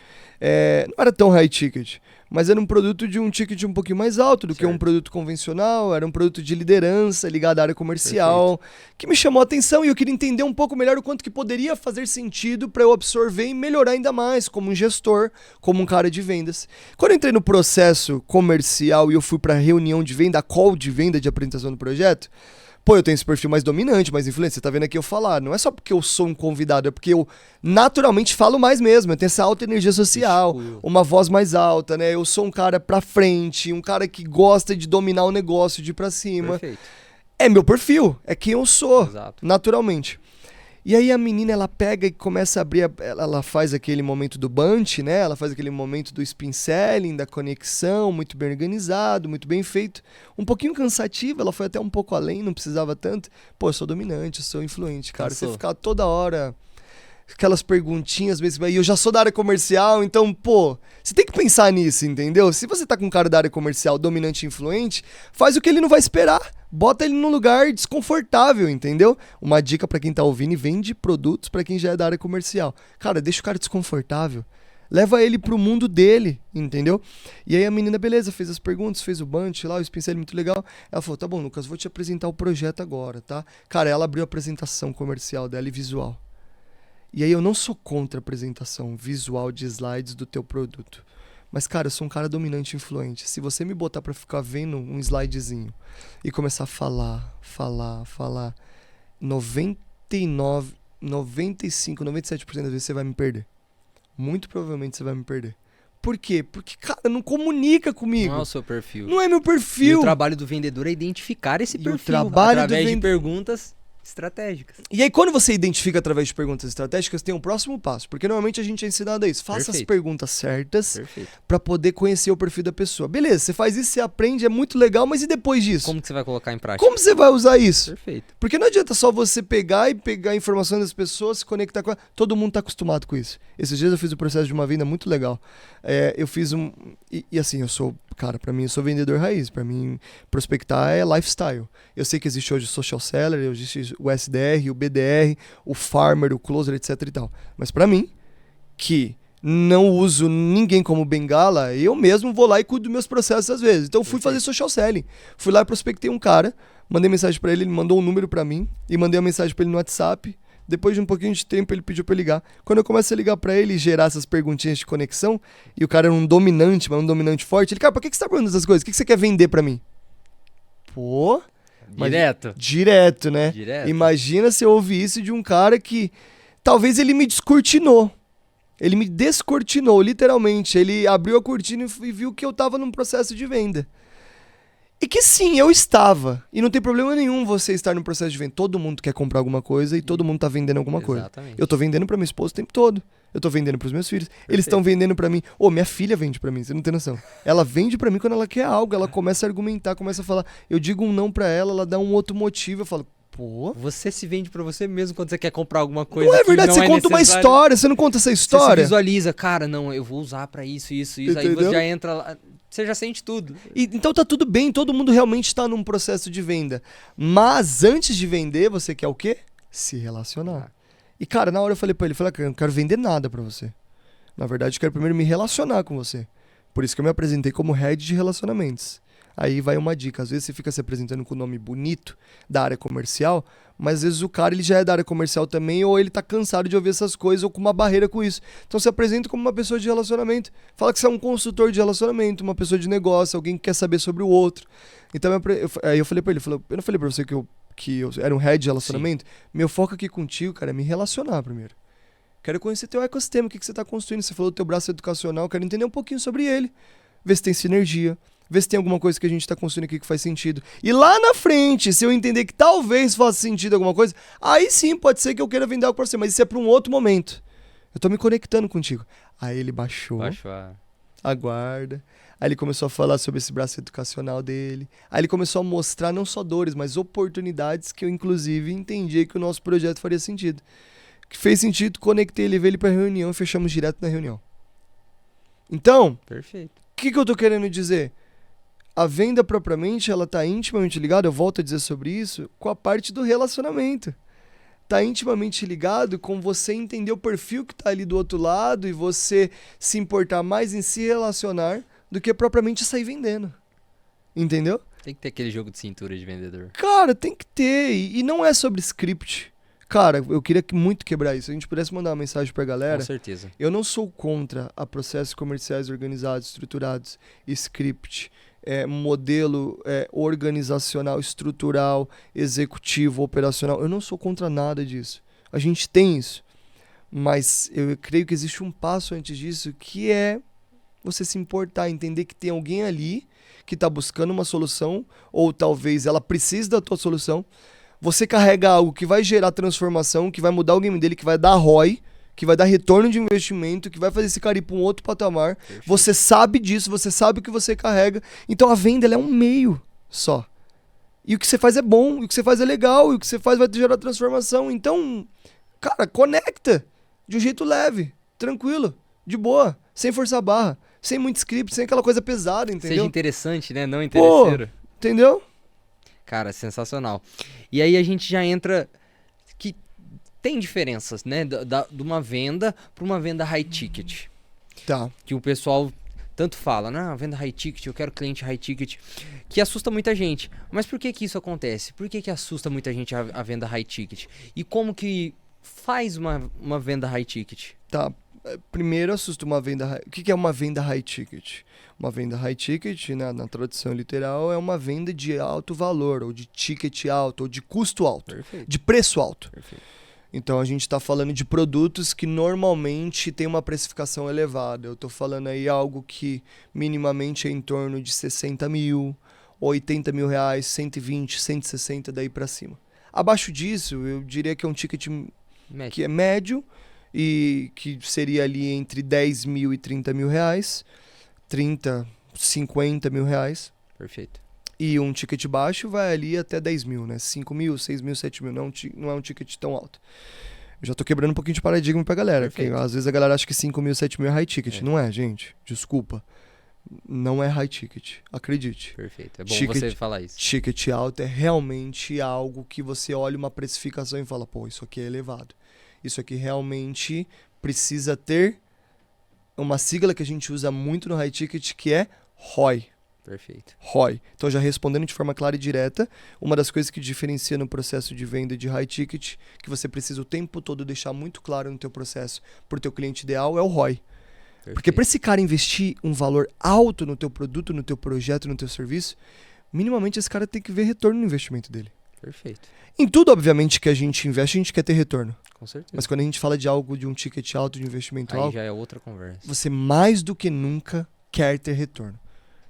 Não era tão high ticket, mas era um produto de um ticket um pouquinho mais alto do que um produto convencional. Era um produto de liderança ligado à área comercial, que me chamou a atenção e eu queria entender um pouco melhor o quanto que poderia fazer sentido para eu absorver e melhorar ainda mais como um gestor, como um cara de vendas. Quando eu entrei no processo comercial e eu fui para a reunião de venda, a call de venda de apresentação do projeto, pô, eu tenho esse perfil mais dominante, mais influente. Você tá vendo aqui eu falar. Não é só porque eu sou um convidado, é porque eu naturalmente falo mais mesmo. Eu tenho essa alta energia social, uma voz mais alta, né? Eu sou um cara pra frente, um cara que gosta de dominar o negócio, de ir pra cima. Perfeito. É meu perfil, é quem eu sou, Exato. naturalmente. E aí a menina, ela pega e começa a abrir, ela faz aquele momento do bunch, né? Ela faz aquele momento do spin selling, da conexão, muito bem organizado, muito bem feito. Um pouquinho cansativo, ela foi até um pouco além, não precisava tanto. Pô, eu sou dominante, eu sou influente, cara. Cansou. Você ficar toda hora aquelas perguntinhas, mesmo, e eu já sou da área comercial, então, pô, você tem que pensar nisso, entendeu? Se você tá com um cara da área comercial dominante e influente, faz o que ele não vai esperar. Bota ele num lugar desconfortável, entendeu? Uma dica pra quem tá ouvindo e vende produtos pra quem já é da área comercial. Cara, deixa o cara desconfortável. Leva ele pro mundo dele, entendeu? E aí a menina, beleza, fez as perguntas, fez o bunch lá, o pincel muito legal. Ela falou, tá bom, Lucas, vou te apresentar o projeto agora, tá? Cara, ela abriu a apresentação comercial dela e visual. E aí eu não sou contra a apresentação visual de slides do teu produto. Mas, cara, eu sou um cara dominante e influente. Se você me botar pra ficar vendo um slidezinho e começar a falar, 99, 95, 97% das vezes você vai me perder. Muito provavelmente você vai me perder. Por quê? Porque, cara, não comunica comigo. Não é o seu perfil. Não é meu E perfil. o trabalho do vendedor é identificar esse E o perfil trabalho do através de vende- perguntas estratégicas. E aí, quando você identifica através de perguntas estratégicas, tem um próximo passo. Porque normalmente a gente é ensinado a isso. Faça as Perfeito. perguntas certas Perfeito. pra poder conhecer o perfil da pessoa. Beleza, você faz isso, você aprende, é muito legal, mas e depois disso? Como que você vai colocar em prática? Como você vai usar isso? Perfeito. Porque não adianta só você pegar a informação das pessoas, se conectar com ela. Todo mundo tá acostumado com isso. Esses dias eu fiz o processo de uma venda muito legal. Eu fiz um... E assim, eu sou... Cara, pra mim, eu sou vendedor raiz. Pra mim, prospectar é lifestyle. Eu sei que existe hoje o social seller, existe o SDR, o BDR, o farmer, o closer, etc e tal. Mas pra mim, que não uso ninguém como bengala, eu mesmo vou lá e cuido dos meus processos às vezes. Então eu fui fazer social selling. Fui lá e prospectei um cara, mandei mensagem pra ele, ele mandou um número pra mim e mandei uma mensagem pra ele no WhatsApp. Depois de um pouquinho de tempo, ele pediu pra eu ligar. Quando eu começo a ligar pra ele e gerar essas perguntinhas de conexão, e o cara era um dominante, mas um dominante forte, ele, cara, por que você tá perguntando essas coisas? O que você quer vender pra mim? Pô... Mas- Direto. Direto, né? Direto. Imagina se eu ouvir isso de um cara que... Talvez ele me descortinou. Ele me descortinou, literalmente. Ele abriu a cortina e viu que eu tava num processo de venda. E que sim, eu estava. E não tem problema nenhum você estar num processo de venda. Todo mundo quer comprar alguma coisa e todo mundo tá vendendo alguma coisa. Exatamente. Eu tô vendendo pra minha esposa o tempo todo. Eu tô vendendo pros meus filhos. Eles estão vendendo pra mim. Minha filha vende pra mim, você não tem noção. Ela vende pra mim quando ela quer algo. Ela começa a argumentar, começa a falar. Eu digo um não pra ela, ela dá um outro motivo. Eu falo, pô... Você se vende pra você mesmo quando você quer comprar alguma coisa. Não é que verdade, você é conta uma necessária. história, você não conta essa Você se história. visualiza, cara, não, eu vou usar pra isso. Aí Entendeu? você já entra lá, você já sente tudo. Então tá tudo bem, todo mundo realmente tá num processo de venda. Mas antes de vender, você quer o quê? Se relacionar. E, cara, na hora eu falei pra ele, cara, eu não quero vender nada pra você. Na verdade, eu quero primeiro me relacionar com você. Por isso que eu me apresentei como head de relacionamentos. Aí vai uma dica, às vezes você fica se apresentando com o nome bonito da área comercial, mas às vezes o cara ele já é da área comercial também, ou ele tá cansado de ouvir essas coisas, ou com uma barreira com isso. Então se apresenta como uma pessoa de relacionamento. Fala que você é um consultor de relacionamento, uma pessoa de negócio, alguém que quer saber sobre o outro. Então aí eu falei pra ele, eu não falei pra você que eu era um head de relacionamento? Sim. Meu foco aqui contigo, cara, é me relacionar primeiro. Quero conhecer teu ecossistema, o que você tá construindo. Você falou do teu braço educacional, quero entender um pouquinho sobre ele. Ver se tem sinergia. Ver se tem alguma coisa que a gente tá construindo aqui que faz sentido. E lá na frente, se eu entender que talvez faça sentido alguma coisa, aí sim pode ser que eu queira vender algo pra você, mas isso é pra um outro momento. Eu tô me conectando contigo. Aí ele baixou. Aguarda. Aí ele começou a falar sobre esse braço educacional dele. Aí ele começou a mostrar não só dores, mas oportunidades que eu inclusive entendi que o nosso projeto faria sentido. Que fez sentido, conectei ele, veio ele pra reunião e fechamos direto na reunião. Então, perfeito. O que eu tô querendo dizer? A venda propriamente, ela tá intimamente ligada, eu volto a dizer sobre isso, com a parte do relacionamento. Tá intimamente ligado com você entender o perfil que tá ali do outro lado e você se importar mais em se relacionar do que propriamente sair vendendo. Entendeu? Tem que ter aquele jogo de cintura de vendedor. Cara, tem que ter. E não é sobre script. Cara, eu queria muito quebrar isso. Se a gente pudesse mandar uma mensagem pra galera. Com certeza. Eu não sou contra a processos comerciais organizados, estruturados, script, modelo organizacional, estrutural, executivo, operacional. Eu não sou contra nada disso. A gente tem isso. Mas eu creio que existe um passo antes disso, que é você se importar, entender que tem alguém ali que está buscando uma solução, ou talvez ela precise da tua solução. Você carrega algo que vai gerar transformação, que vai mudar o game dele, que vai dar ROI, que vai dar retorno de investimento, que vai fazer esse cara ir para um outro patamar. Perfeito. Você sabe disso, você sabe o que você carrega. Então a venda ela é um meio só. E o que você faz é bom, e o que você faz é legal, e o que você faz vai gerar transformação. Então, cara, conecta de um jeito leve, tranquilo, de boa, sem forçar a barra, sem muito script, sem aquela coisa pesada, entendeu? Seja interessante, né? Não interesseiro. Pô, entendeu? Cara, sensacional. E aí a gente já entra que tem diferenças, né? De uma venda para uma venda high ticket. Tá. Que o pessoal tanto fala, né? Venda high ticket, eu quero cliente high ticket. Que assusta muita gente. Mas por que isso acontece? Por que assusta muita gente a venda high ticket? E como que faz uma venda high ticket? Tá. Primeiro assusta uma venda high... O que é uma venda high ticket? Uma venda high ticket, né, na tradução literal, é uma venda de alto valor, ou de ticket alto, ou de custo alto. Perfeito. De preço alto. Perfeito. Então a gente está falando de produtos que normalmente tem uma precificação elevada. Eu estou falando aí algo que minimamente é em torno de 60 mil, 80 mil reais, 120, 160, daí para cima. Abaixo disso, eu diria que é um ticket médio. Que é médio, e que seria ali entre 10 mil e 30 mil reais, 30, 50 mil reais. Perfeito. E um ticket baixo vai ali até 10 mil, né? 5 mil, 6 mil, 7 mil, não é um ticket tão alto. Eu já tô quebrando um pouquinho de paradigma pra galera, porque às vezes a galera acha que 5 mil, 7 mil é high ticket. Não é, gente. Desculpa. Não é high ticket. Acredite. Perfeito. É bom você falar isso. Ticket alto é realmente algo que você olha uma precificação e fala, pô, isso aqui é elevado. Isso aqui realmente precisa ter uma sigla que a gente usa muito no high ticket, que é ROI. Perfeito. ROI. Então, já respondendo de forma clara e direta, uma das coisas que diferencia no processo de venda de high ticket, que você precisa o tempo todo deixar muito claro no teu processo para o teu cliente ideal, é o ROI. Perfeito. Porque para esse cara investir um valor alto no teu produto, no teu projeto, no teu serviço, minimamente esse cara tem que ver retorno no investimento dele. Perfeito. Em tudo, obviamente, que a gente investe, a gente quer ter retorno. Com certeza. Mas quando a gente fala de algo, de um ticket alto, de investimento aí alto, já é outra conversa. Você mais do que nunca quer ter retorno.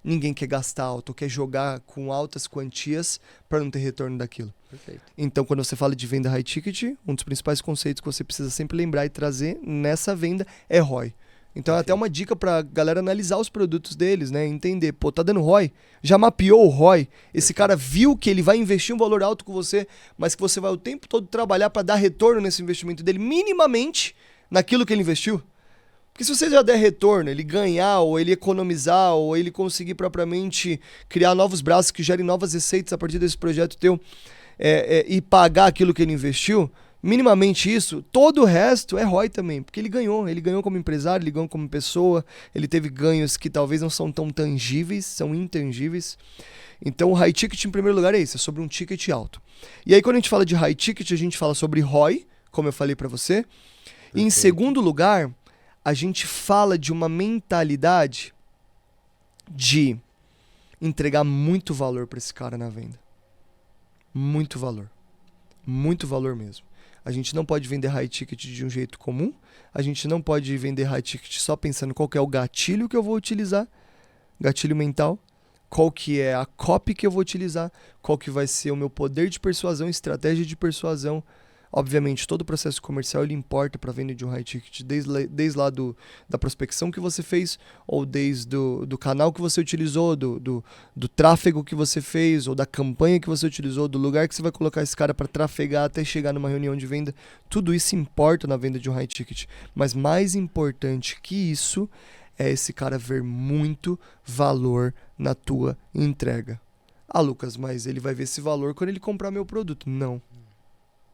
Ninguém quer gastar alto, quer jogar com altas quantias para não ter retorno daquilo. Perfeito. Então, quando você fala de venda high ticket, um dos principais conceitos que você precisa sempre lembrar e trazer nessa venda é ROI. Então, é até uma dica pra galera analisar os produtos deles, né? Entender, pô, tá dando ROI? Já mapeou o ROI? Esse cara viu que ele vai investir um valor alto com você, mas que você vai o tempo todo trabalhar para dar retorno nesse investimento dele, minimamente naquilo que ele investiu? Porque se você já der retorno, ele ganhar, ou ele economizar, ou ele conseguir propriamente criar novos braços que gerem novas receitas a partir desse projeto teu, e pagar aquilo que ele investiu, minimamente isso, todo o resto é ROI também, porque ele ganhou como empresário, ele ganhou como pessoa, ele teve ganhos que talvez não são tão tangíveis, são intangíveis. Então o high ticket em primeiro lugar é isso, é sobre um ticket alto. E aí quando a gente fala de high ticket, a gente fala sobre ROI, como eu falei para você. E em segundo lugar, a gente fala de uma mentalidade de entregar muito valor para esse cara na venda. Muito valor. Muito valor mesmo. A gente não pode vender high ticket de um jeito comum. A gente não pode vender high ticket só pensando qual que é o gatilho que eu vou utilizar. Gatilho mental. Qual que é a copy que eu vou utilizar. Qual que vai ser o meu poder de persuasão, estratégia de persuasão. Obviamente, todo o processo comercial ele importa para a venda de um high ticket, desde lá da prospecção que você fez, ou desde do canal que você utilizou, do tráfego que você fez, ou da campanha que você utilizou, do lugar que você vai colocar esse cara para trafegar até chegar numa reunião de venda. Tudo isso importa na venda de um high ticket. Mas mais importante que isso é esse cara ver muito valor na tua entrega. Ah, Lucas, mas ele vai ver esse valor quando ele comprar meu produto. Não.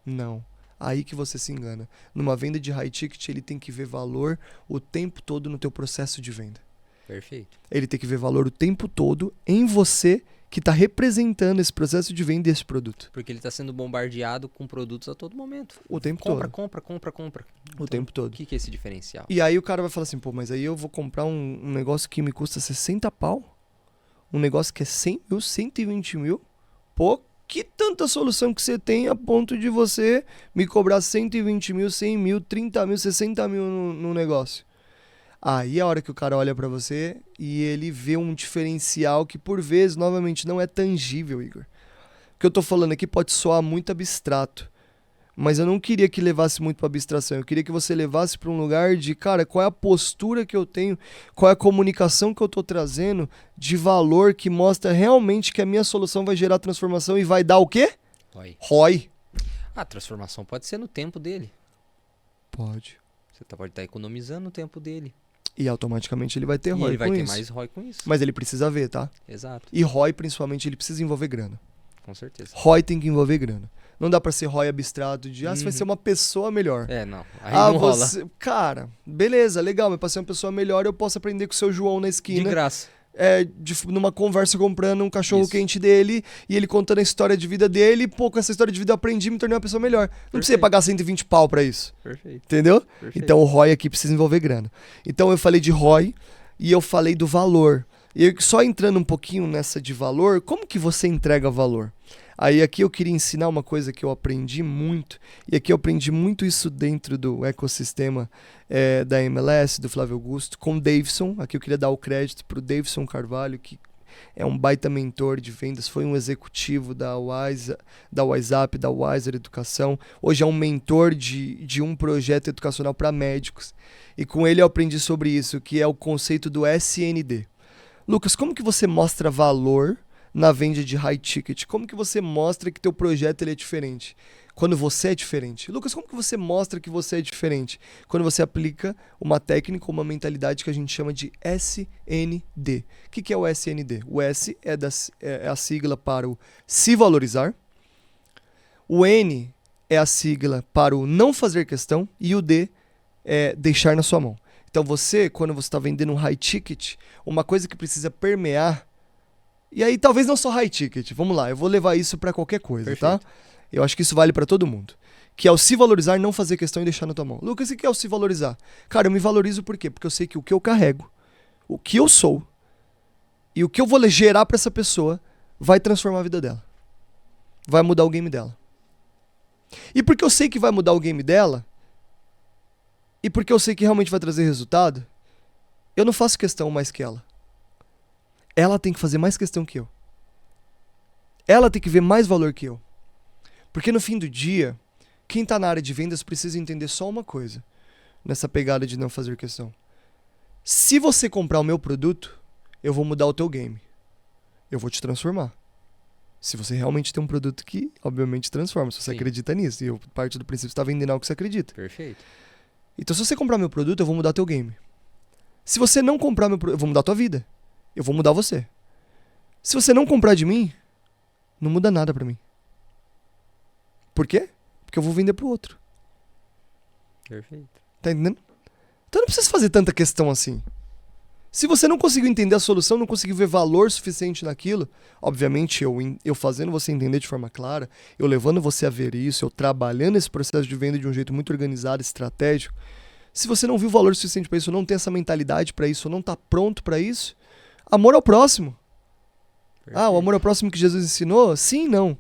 Não. Aí que você se engana. Numa venda de high ticket, ele tem que ver valor o tempo todo no teu processo de venda. Perfeito. Ele tem que ver valor o tempo todo em você que está representando esse processo de venda desse produto. Porque ele está sendo bombardeado com produtos a todo momento. O tempo compra, todo. Compra. O tempo todo. O que é esse diferencial? E aí o cara vai falar assim, pô, mas aí eu vou comprar um negócio que me custa 60 pau? Um negócio que é 100 mil, 120 mil? Pô, que tanta solução que você tem a ponto de você me cobrar 120 mil, 100 mil, 30 mil, 60 mil no negócio? Aí é a hora que o cara olha pra você e ele vê um diferencial que por vezes, novamente, não é tangível, Igor. O que eu tô falando aqui pode soar muito abstrato, mas eu não queria que levasse muito pra abstração. Eu queria que você levasse pra um lugar de, cara, qual é a postura que eu tenho, qual é a comunicação que eu tô trazendo de valor que mostra realmente que a minha solução vai gerar transformação e vai dar o quê? ROI. A transformação pode ser no tempo dele. Pode. Você pode estar economizando o tempo dele. E automaticamente ele vai ter E ROI ele vai com ter isso. mais ROI com isso. Mas ele precisa ver, tá? Exato, E ROI, principalmente, ele precisa envolver grana. com certeza. ROI tem que envolver grana. Não dá pra ser ROI abstrato de, você vai ser uma pessoa melhor. Não. Aí não rola. Cara, beleza, legal, mas pra ser uma pessoa melhor eu posso aprender com o seu João na De esquina. graça. Numa conversa comprando um cachorro quente dele e ele contando a história de vida dele. E, pô, com essa história de vida eu aprendi e me tornei uma pessoa melhor. Não precisa pagar 120 pau pra isso. Perfeito. Entendeu? Perfeito. Então o ROI aqui precisa envolver grana. Então eu falei de ROI e eu falei do valor. E só entrando um pouquinho nessa de valor, como que você entrega valor? Aí aqui eu queria ensinar uma coisa que eu aprendi muito, e aqui eu aprendi muito isso dentro do ecossistema da MLS, do Flávio Augusto, com o Davidson. Aqui eu queria dar o crédito para o Davidson Carvalho, que é um baita mentor de vendas, foi um executivo da WhatsApp, da Wiser Educação. Hoje é um mentor de um projeto educacional para médicos. E com ele eu aprendi sobre isso, que é o conceito do SND. Lucas, como que você mostra valor na venda de high ticket? Como que você mostra que teu projeto ele é diferente? Quando você é diferente. Lucas, como que você mostra que você é diferente? Quando você aplica uma técnica, uma mentalidade que a gente chama de SND. O que é o SND? O S é a sigla para o se valorizar. O N é a sigla para o não fazer questão. E o D é deixar na sua mão. Então você, quando você está vendendo um high ticket, uma coisa que precisa permear. E aí, talvez não só high ticket, vamos lá, eu vou levar isso pra qualquer coisa, Perfeito. tá? Eu acho que isso vale pra todo mundo. Que é o se valorizar, não fazer questão e deixar na tua mão. Lucas, o que é o se valorizar? Cara, eu me valorizo por quê? Porque eu sei que o que eu carrego, o que eu sou e o que eu vou gerar pra essa pessoa vai transformar a vida dela. Vai mudar o game dela. E porque eu sei que vai mudar o game dela, e porque eu sei que realmente vai trazer resultado, eu não faço questão mais que ela. Ela tem que fazer mais questão que eu. Ela tem que ver mais valor que eu. Porque no fim do dia, quem está na área de vendas precisa entender só uma coisa, nessa pegada de não fazer questão. Se você comprar o meu produto, eu vou mudar o teu game. Eu vou te transformar. Se você realmente tem um produto que, obviamente, transforma, se você acredita nisso. E eu parto do princípio que você está vendendo algo que você acredita. Perfeito. Então, se você comprar meu produto, eu vou mudar teu game. Se você não comprar meu produto, eu vou mudar tua vida. Eu vou mudar você. Se você não comprar de mim, não muda nada pra mim. Por quê? Porque Porque eu vou vender pro outro. Perfeito. Tá entendendo? Então não precisa fazer tanta questão assim. Se você não conseguiu entender a solução, não conseguiu ver valor suficiente naquilo, obviamente eu fazendo você entender de forma clara, eu levando você a ver isso, eu trabalhando esse processo de venda de um jeito muito organizado, estratégico, se você não viu valor suficiente para isso, não tem essa mentalidade para isso, não tá pronto para isso, amor ao próximo. Perfeito. O amor ao próximo que Jesus ensinou? Sim, não.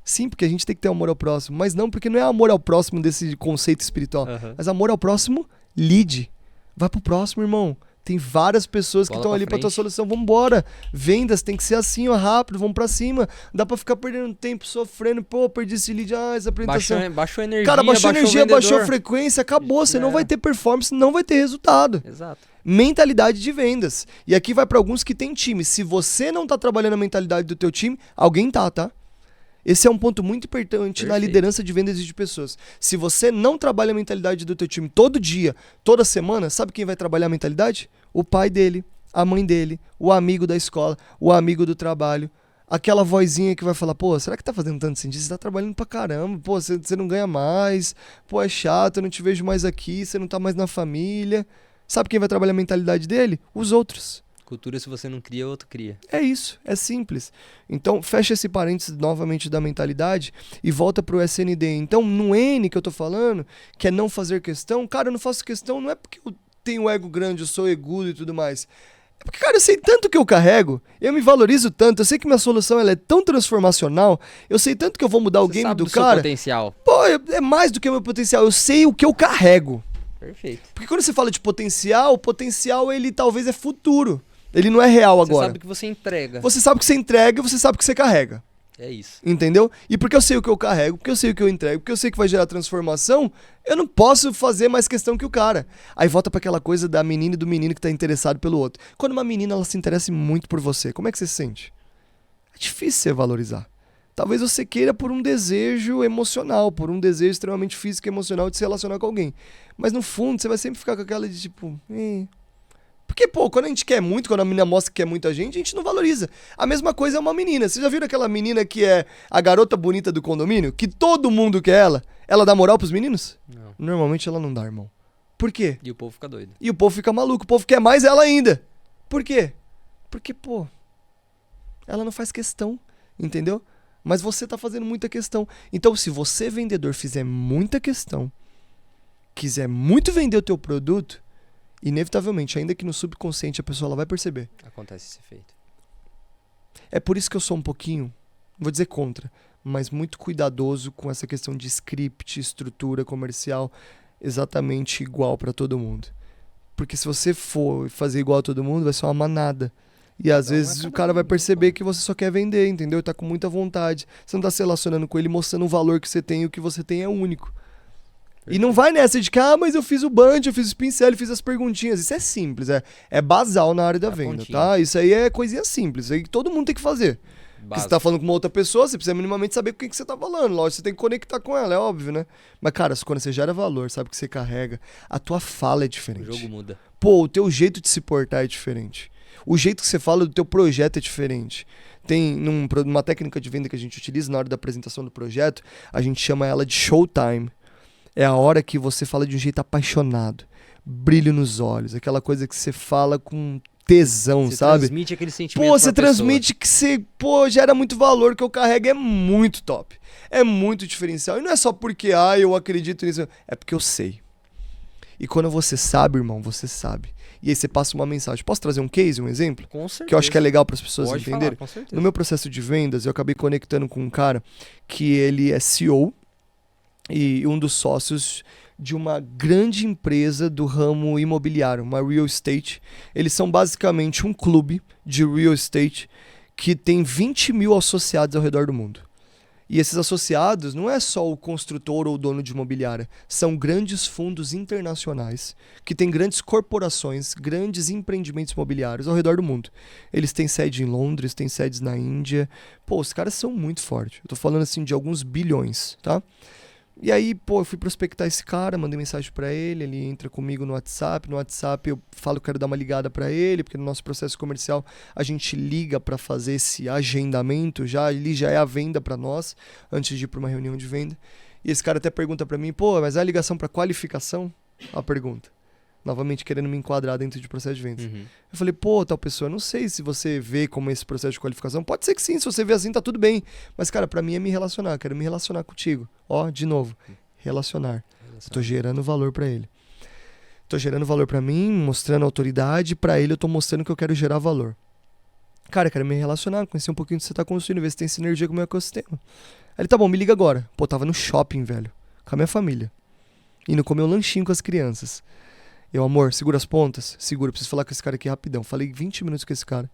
Sim, porque a gente tem que ter amor ao próximo, mas não porque não é amor ao próximo desse conceito espiritual, mas amor ao próximo, lide. Vai pro próximo, irmão. Tem várias pessoas que estão ali pra tua solução. Vambora. Vendas tem que ser assim, ó, rápido, vamos pra cima. Dá pra ficar perdendo tempo, sofrendo. Pô, perdi esse lead, essa apresentação. Baixou energia, cara, baixou energia, baixou frequência, acabou. Você não vai ter performance, não vai ter resultado. Exato. Mentalidade de vendas. E aqui vai pra alguns que tem time. Se você não tá trabalhando a mentalidade do teu time, alguém tá? Esse é um ponto muito importante na liderança de vendas e de pessoas. Se você não trabalha a mentalidade do teu time todo dia, toda semana, sabe quem vai trabalhar a mentalidade? O pai dele, a mãe dele, o amigo da escola, o amigo do trabalho. Aquela vozinha que vai falar, pô, será que tá fazendo tanto sentido? Você tá trabalhando pra caramba, pô, você não ganha mais, pô, é chato, eu não te vejo mais aqui, você não tá mais na família. Sabe quem vai trabalhar a mentalidade dele? Os outros. Cultura, se você não cria, outro cria. É isso, é simples. Então, fecha esse parênteses novamente da mentalidade e volta pro SND. Então, no N que eu tô falando, que é não fazer questão, cara, eu não faço questão, não é porque eu tenho ego grande, eu sou egudo e tudo mais. É porque, cara, eu sei tanto que eu carrego, eu me valorizo tanto, eu sei que minha solução ela é tão transformacional, eu sei tanto que eu vou mudar o game do cara. Seu potencial. Pô, é mais do que o meu potencial, eu sei o que eu carrego. Perfeito. Porque quando você fala de potencial, o potencial ele talvez é futuro. Ele não é real agora. Você sabe que você entrega. Você sabe que você entrega e você sabe que você carrega. É isso. Entendeu? E porque eu sei o que eu carrego, porque eu sei o que eu entrego, porque eu sei que vai gerar transformação, eu não posso fazer mais questão que o cara. Aí volta pra aquela coisa da menina e do menino que tá interessado pelo outro. Quando uma menina ela se interessa muito por você, como é que você se sente? É difícil você valorizar. Talvez você queira por um desejo emocional, por um desejo extremamente físico e emocional de se relacionar com alguém. Mas no fundo, você vai sempre ficar com aquela de tipo... Porque, pô, quando a gente quer muito, quando a menina mostra que quer muito a gente não valoriza. A mesma coisa é uma menina. Você já viu aquela menina que é a garota bonita do condomínio? Que todo mundo quer ela? Ela dá moral pros meninos? Não. Normalmente ela não dá, irmão. Por quê? E o povo fica doido. E o povo fica maluco. O povo quer mais ela ainda. Por quê? Porque, pô, ela não faz questão, entendeu? Mas você tá fazendo muita questão. Então, se você, vendedor, fizer muita questão, quiser muito vender o teu produto, inevitavelmente, ainda que no subconsciente a pessoa ela vai perceber. Acontece esse efeito. É por isso que eu sou um pouquinho, não vou dizer contra, mas muito cuidadoso com essa questão de script, estrutura comercial, exatamente igual para todo mundo. Porque se você for fazer igual a todo mundo, vai ser uma manada. E às vezes o cara vai perceber que você só quer vender, entendeu? Tá com muita vontade. Você não tá se relacionando com ele, mostrando o valor que você tem e o que você tem é único. E não vai nessa de que, mas eu fiz o bunch, eu fiz o pincel, eu fiz as perguntinhas. Isso é simples, é basal na área da venda, pontinha. tá? Isso aí é coisinha simples, isso aí que todo mundo tem que fazer. Porque você tá falando com uma outra pessoa, você precisa minimamente saber com quem que você tá falando. Lógico, você tem que conectar com ela, é óbvio, né? Mas, cara, quando você gera valor, sabe que você carrega, a tua fala é diferente. O jogo muda. Pô, o teu jeito de se portar é diferente. O jeito que você fala do teu projeto é diferente. Tem numa técnica de venda que a gente utiliza na hora da apresentação do projeto, a gente chama ela de showtime. É a hora que você fala de um jeito apaixonado, brilho nos olhos, aquela coisa que você fala com tesão, você sabe? Transmite aquele sentimento. Pô, você transmite que você, gera muito valor, que eu carrego é muito top. É muito diferencial. E não é só porque, eu acredito nisso. É porque eu sei. E quando você sabe, irmão, você sabe. E aí você passa uma mensagem. Posso trazer um case, um exemplo? Com certeza. Que eu acho que é legal para as pessoas Pode entenderem. falar, com certeza. No meu processo de vendas, eu acabei conectando com um cara que ele é CEO e um dos sócios de uma grande empresa do ramo imobiliário, uma real estate. Eles são basicamente um clube de real estate que tem 20 mil associados ao redor do mundo. E esses associados não é só o construtor ou o dono de imobiliária, são grandes fundos internacionais que têm grandes corporações, grandes empreendimentos imobiliários ao redor do mundo. Eles têm sede em Londres, têm sedes na Índia. Pô, os caras são muito fortes. Eu tô falando assim de alguns bilhões, tá? E aí, eu fui prospectar esse cara, mandei mensagem pra ele, ele entra comigo no WhatsApp. No WhatsApp eu falo que quero dar uma ligada pra ele, porque no nosso processo comercial a gente liga pra fazer esse agendamento, ele já é a venda pra nós, antes de ir pra uma reunião de venda. E esse cara até pergunta pra mim, pô, mas é a ligação pra qualificação? A pergunta. Novamente querendo me enquadrar dentro de processo de vendas. Uhum. Eu falei, pô, tal pessoa, eu não sei se você vê como esse processo de qualificação. Pode ser que sim, se você vê assim, tá tudo bem. Mas, cara, pra mim é me relacionar. Quero me relacionar contigo. Ó, de novo, relacionar. Eu tô gerando valor pra ele. Tô gerando valor pra mim, mostrando autoridade. Pra ele eu tô mostrando que eu quero gerar valor. Cara, eu quero me relacionar, conhecer um pouquinho do que você tá construindo, ver se tem sinergia com o meu ecossistema. Aí ele, tá bom, me liga agora. Pô, tava no shopping, velho, com a minha família. Indo comer um lanchinho com as crianças. Eu, amor, segura as pontas? Segura, preciso falar com esse cara aqui rapidão. Falei 20 minutos com esse cara.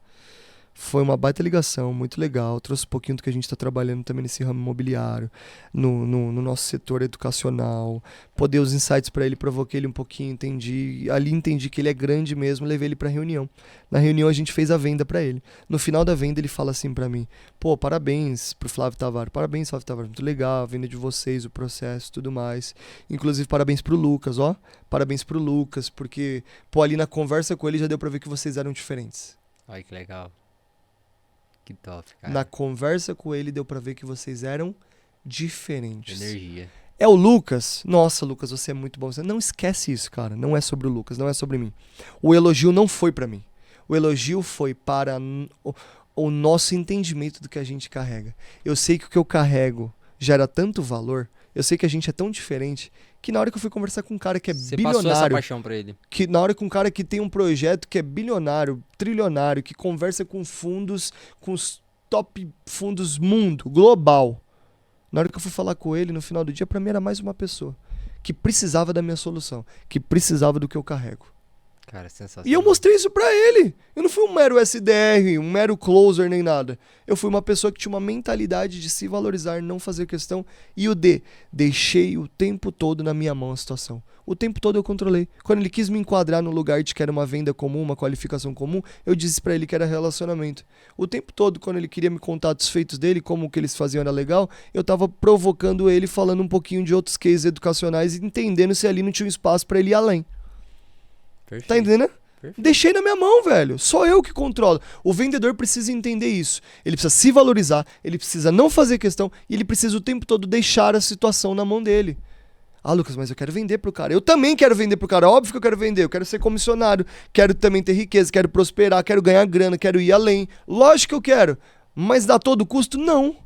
Foi uma baita ligação, muito legal. Trouxe um pouquinho do que a gente está trabalhando também nesse ramo imobiliário, no nosso setor educacional. Poder os insights para ele, provoquei ele um pouquinho, entendi. Ali entendi que ele é grande mesmo, levei ele para reunião. Na reunião a gente fez a venda para ele. No final da venda ele fala assim para mim, pô, parabéns pro Flávio Tavares. Parabéns, Flávio Tavares, muito legal a venda de vocês, o processo, tudo mais. Inclusive parabéns pro Lucas, ó. Parabéns pro Lucas, porque, pô, ali na conversa com ele já deu para ver que vocês eram diferentes. Ai, que legal. Que top, cara. Na conversa com ele deu pra ver que vocês eram diferentes. Energia. É o Lucas? Nossa, Lucas, você é muito bom. Você não esquece isso, cara. Não é sobre o Lucas, não é sobre mim. O elogio não foi pra mim. O elogio foi para o nosso entendimento do que a gente carrega. Eu sei que o que eu carrego gera tanto valor. Eu sei que a gente é tão diferente que na hora que eu fui conversar com um cara que é Você bilionário... passou essa paixão pra ele. Que na hora que um cara que tem um projeto que é bilionário, trilionário, que conversa com fundos, com os top fundos mundo, global. Na hora que eu fui falar com ele, no final do dia, pra mim era mais uma pessoa que precisava da minha solução, que precisava do que eu carrego. Cara, sensacional. E eu mostrei isso pra ele. Eu não fui um mero SDR, um mero closer nem nada. Eu fui uma pessoa que tinha uma mentalidade de se valorizar, não fazer questão. E o D, deixei o tempo todo na minha mão a situação. O tempo todo eu controlei. Quando ele quis me enquadrar no lugar de que era uma venda comum, uma qualificação comum, eu disse pra ele que era relacionamento. O tempo todo, quando ele queria me contar dos feitos dele, como o que eles faziam era legal, eu tava provocando ele, falando um pouquinho de outros cases educacionais e entendendo se ali não tinha um espaço pra ele ir além. Perfeito. Tá entendendo? Perfeito. Deixei na minha mão, velho. Só eu que controlo. O vendedor precisa entender isso. Ele precisa se valorizar, ele precisa não fazer questão e ele precisa o tempo todo deixar a situação na mão dele. Ah, Lucas, mas eu quero vender pro cara. Eu também quero vender pro cara. Óbvio que eu quero vender. Eu quero ser comissionário. Quero também ter riqueza. Quero prosperar. Quero ganhar grana. Quero ir além. Lógico que eu quero. Mas dá todo custo? Não.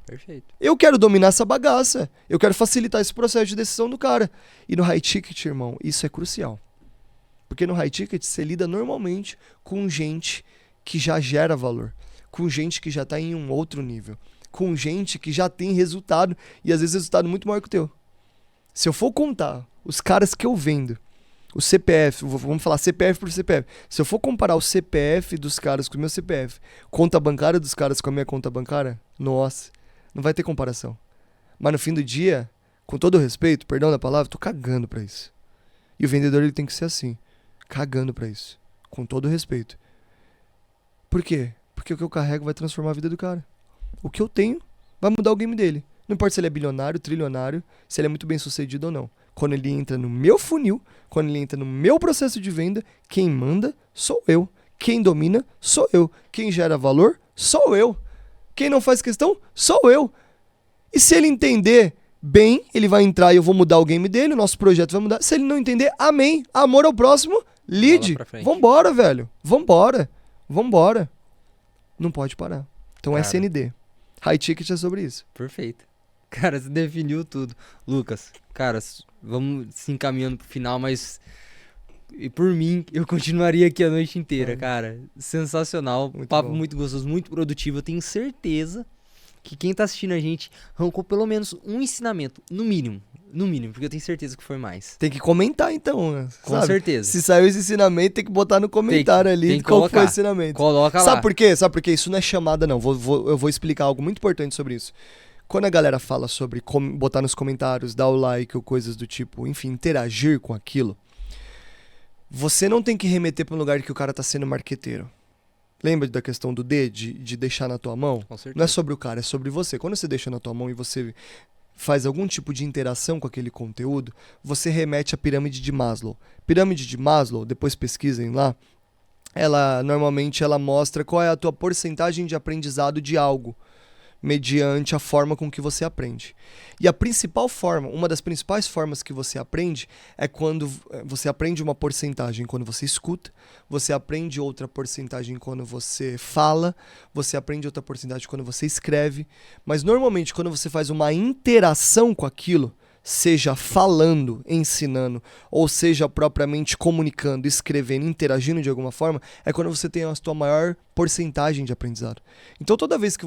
Perfeito. Eu quero dominar essa bagaça. Eu quero facilitar esse processo de decisão do cara. E no high ticket, irmão, isso é crucial. Porque no high ticket você lida normalmente com gente que já gera valor, com gente que já está em um outro nível, com gente que já tem resultado e às vezes resultado muito maior que o teu. Se eu for contar os caras que eu vendo, o CPF, vamos falar CPF por CPF, se eu for comparar o CPF dos caras com o meu CPF, conta bancária dos caras com a minha conta bancária, nossa, não vai ter comparação. Mas no fim do dia, com todo o respeito, perdão da palavra, tô cagando pra isso. E o vendedor ele tem que ser assim. Cagando pra isso. Com todo respeito. Por quê? Porque o que eu carrego vai transformar a vida do cara. O que eu tenho vai mudar o game dele. Não importa se ele é bilionário, trilionário, se ele é muito bem sucedido ou não. Quando ele entra no meu funil, quando ele entra no meu processo de venda, quem manda sou eu. Quem domina sou eu. Quem gera valor sou eu. Quem não faz questão sou eu. E se ele entender bem, ele vai entrar e eu vou mudar o game dele, o nosso projeto vai mudar. Se ele não entender, amém. Amor ao próximo, lead. Vambora, velho. Vambora. Vambora. Não pode parar. Então, cara, SND. High ticket é sobre isso. Perfeito. Cara, você definiu tudo. Lucas, cara, vamos se encaminhando pro final, mas e por mim, eu continuaria aqui a noite inteira, cara. Sensacional. Muito papo bom. muito gostoso, muito produtivo. Eu tenho certeza que quem tá assistindo a gente arrancou pelo menos um ensinamento, no mínimo, porque eu tenho certeza que foi mais. Tem que comentar então, né? Com certeza. Se saiu esse ensinamento, tem que botar no comentário ali tem que qual colocar. foi o ensinamento. Coloca lá. Sabe por quê? Sabe por quê? Isso não é chamada, não. Eu vou explicar algo muito importante sobre isso. Quando a galera fala sobre botar nos comentários, dar o like ou coisas do tipo, enfim, interagir com aquilo, você não tem que remeter para um lugar que o cara tá sendo marqueteiro. Lembra da questão do D, de deixar na tua mão? Com certeza. Não é sobre o cara, é sobre você. Quando você deixa na tua mão e você faz algum tipo de interação com aquele conteúdo, você remete à pirâmide de Maslow. Pirâmide de Maslow, depois pesquisem lá, normalmente ela mostra qual é a tua porcentagem de aprendizado de algo. mediante a forma com que você aprende. E a principal forma, uma das principais formas que você aprende é quando você aprende uma porcentagem quando você escuta, você aprende outra porcentagem quando você fala, você aprende outra porcentagem quando você escreve, mas normalmente quando você faz uma interação com aquilo, seja falando, ensinando, ou seja propriamente comunicando, escrevendo, interagindo de alguma forma, é quando você tem a sua maior porcentagem de aprendizado. Então toda vez que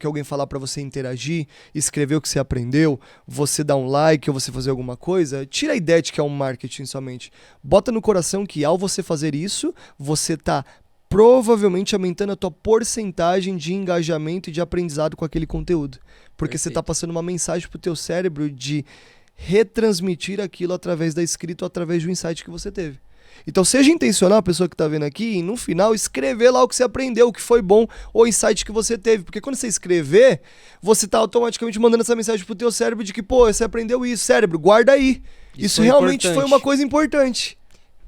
alguém falar para você interagir, escrever o que você aprendeu, você dar um like ou você fazer alguma coisa, tira a ideia de que é um marketing somente. Bota no coração que ao você fazer isso, você tá provavelmente aumentando a tua porcentagem de engajamento e de aprendizado com aquele conteúdo. Porque você está passando uma mensagem pro teu cérebro de retransmitir aquilo através da escrita ou através do insight que você teve. Então seja intencional a pessoa que está vendo aqui e no final escrever lá o que você aprendeu, o que foi bom ou o insight que você teve. Porque quando você escrever, você está automaticamente mandando essa mensagem pro teu cérebro de que, pô, você aprendeu isso, cérebro, guarda aí. Isso realmente foi uma coisa importante.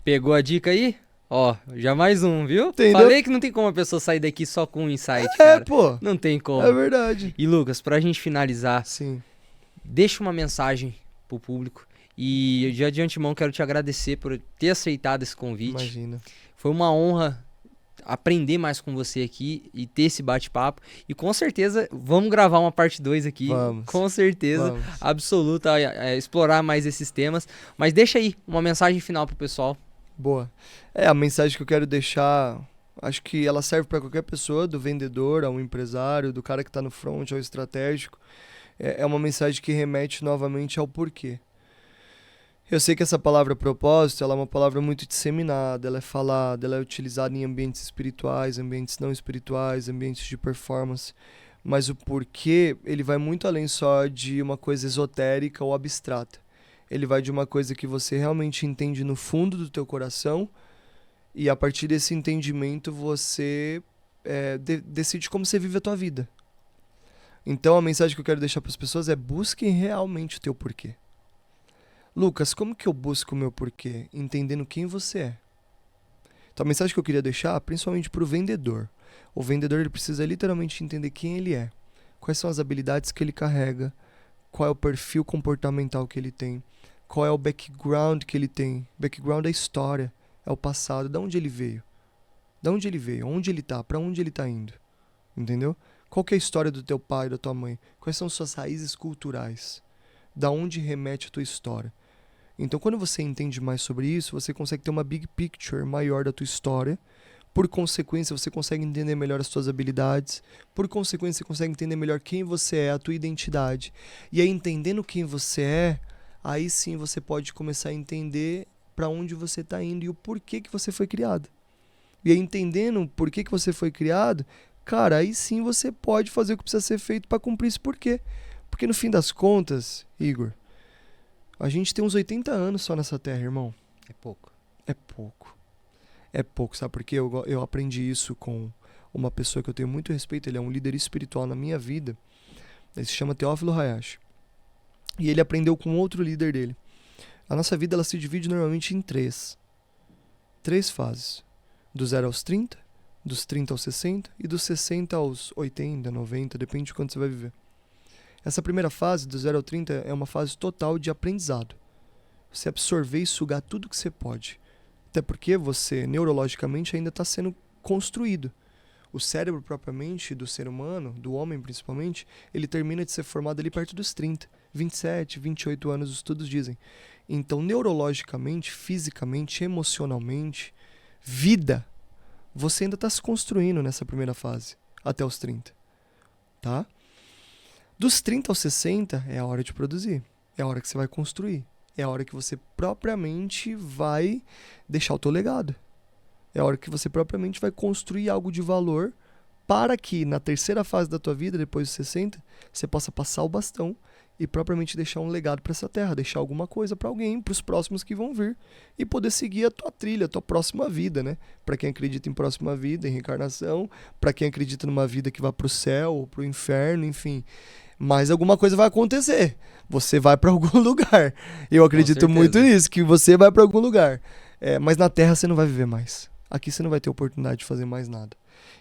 Pegou a dica aí? Ó, já mais um, viu? Entendeu? Falei que não tem como a pessoa sair daqui só com um insight, cara. Pô. Não tem como. É verdade. E Lucas, pra gente finalizar, Sim. deixa uma mensagem pro público. E eu já de antemão quero te agradecer por ter aceitado esse convite. Imagina. Foi uma honra aprender mais com você aqui e ter esse bate-papo. E com certeza vamos gravar uma parte 2 aqui. Vamos. Com certeza. Vamos. Absoluta, explorar mais esses temas. Mas deixa aí uma mensagem final pro pessoal. Boa. A mensagem que eu quero deixar, acho que ela serve para qualquer pessoa, do vendedor ao empresário, do cara que está no front ao estratégico. É uma mensagem que remete novamente ao porquê. Eu sei que essa palavra propósito, ela é uma palavra muito disseminada, ela é falada, ela é utilizada em ambientes espirituais, ambientes não espirituais, ambientes de performance, mas o porquê, ele vai muito além só de uma coisa esotérica ou abstrata. Ele vai de uma coisa que você realmente entende no fundo do teu coração e a partir desse entendimento você decide como você vive a tua vida. Então a mensagem que eu quero deixar para as pessoas é: busquem realmente o teu porquê. Lucas, como que eu busco o meu porquê? Entendendo quem você é. Então a mensagem que eu queria deixar, principalmente para o vendedor. O vendedor ele precisa literalmente entender quem ele é. Quais são as habilidades que ele carrega. Qual é o perfil comportamental que ele tem. Qual é o background que ele tem. Background é a história, é o passado, de onde ele veio. De onde ele veio, onde ele tá, para onde ele tá indo. Entendeu? Qual que é a história do teu pai, da tua mãe? Quais são suas raízes culturais? Da onde remete a tua história? Então, quando você entende mais sobre isso, você consegue ter uma big picture maior da tua história. Por consequência, você consegue entender melhor as suas habilidades. Por consequência, você consegue entender melhor quem você é, a tua identidade. E aí, entendendo quem você é, aí sim você pode começar a entender para onde você está indo e o porquê que você foi criado. E aí, entendendo o porquê que você foi criado, cara, aí sim você pode fazer o que precisa ser feito para cumprir esse porquê. Porque no fim das contas, Igor, a gente tem uns 80 anos só nessa terra, irmão. É pouco. É pouco. É pouco, sabe? Porque eu aprendi isso com uma pessoa que eu tenho muito respeito. Ele é um líder espiritual na minha vida. Ele se chama Teófilo Hayashi. E ele aprendeu com outro líder dele. A nossa vida ela se divide normalmente em três fases. Do 0 aos 30, dos 30 aos 60 e dos 60 aos 80, 90, depende de quanto você vai viver. Essa primeira fase, do 0 ao 30, é uma fase total de aprendizado. Você absorver e sugar tudo que você pode. Até porque você, neurologicamente, ainda está sendo construído. O cérebro, propriamente, do ser humano, do homem principalmente, ele termina de ser formado ali perto dos 30. 27, 28 anos, os estudos dizem. Então, neurologicamente, fisicamente, emocionalmente, vida, você ainda está se construindo nessa primeira fase, até os 30. Tá? Dos 30 aos 60 é a hora de produzir. É a hora que você vai construir. É a hora que você propriamente vai deixar o teu legado. É a hora que você propriamente vai construir algo de valor para que na terceira fase da tua vida, depois dos 60, você possa passar o bastão e propriamente deixar um legado para essa terra, deixar alguma coisa para alguém, para os próximos que vão vir e poder seguir a tua trilha, a tua próxima vida, né? Para quem acredita em próxima vida, em reencarnação, para quem acredita numa vida que vai para o céu ou para o inferno, enfim. Mas alguma coisa vai acontecer. Você vai para algum lugar. Eu acredito muito nisso, que você vai para algum lugar. Mas na Terra você não vai viver mais. Aqui você não vai ter oportunidade de fazer mais nada.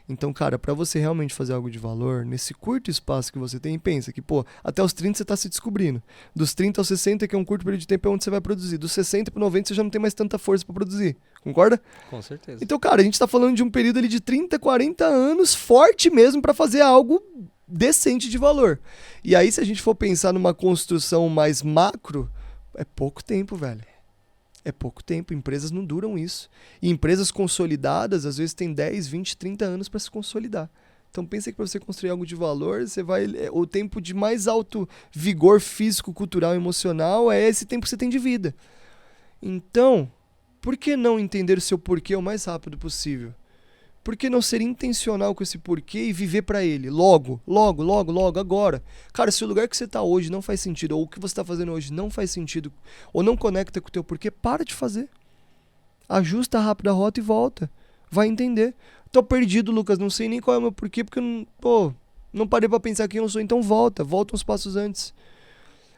Então, cara, pra você realmente fazer algo de valor, nesse curto espaço que você tem, pensa que, pô, até os 30 você tá se descobrindo. Dos 30 aos 60, que é um curto período de tempo, é onde você vai produzir. Dos 60 pro 90, você já não tem mais tanta força pra produzir. Concorda? Com certeza. Então, cara, a gente tá falando de um período ali de 30, 40 anos, forte mesmo, pra fazer algo decente de valor. E aí, se a gente for pensar numa construção mais macro, é pouco tempo, velho. É pouco tempo. Empresas não duram isso. E empresas consolidadas, às vezes, têm 10, 20, 30 anos para se consolidar. Então, pensa que para você construir algo de valor, você vai. O tempo de mais alto vigor físico, cultural e emocional é esse tempo que você tem de vida. Então, por que não entender o seu porquê o mais rápido possível? Por que não ser intencional com esse porquê e viver pra ele? Logo, agora. Cara, se o lugar que você tá hoje não faz sentido, ou o que você tá fazendo hoje não faz sentido, ou não conecta com o teu porquê, para de fazer. Ajusta rápido a rota e volta. Vai entender. Tô perdido, Lucas, não sei nem qual é o meu porquê, porque eu não parei pra pensar quem eu sou, então volta uns passos antes.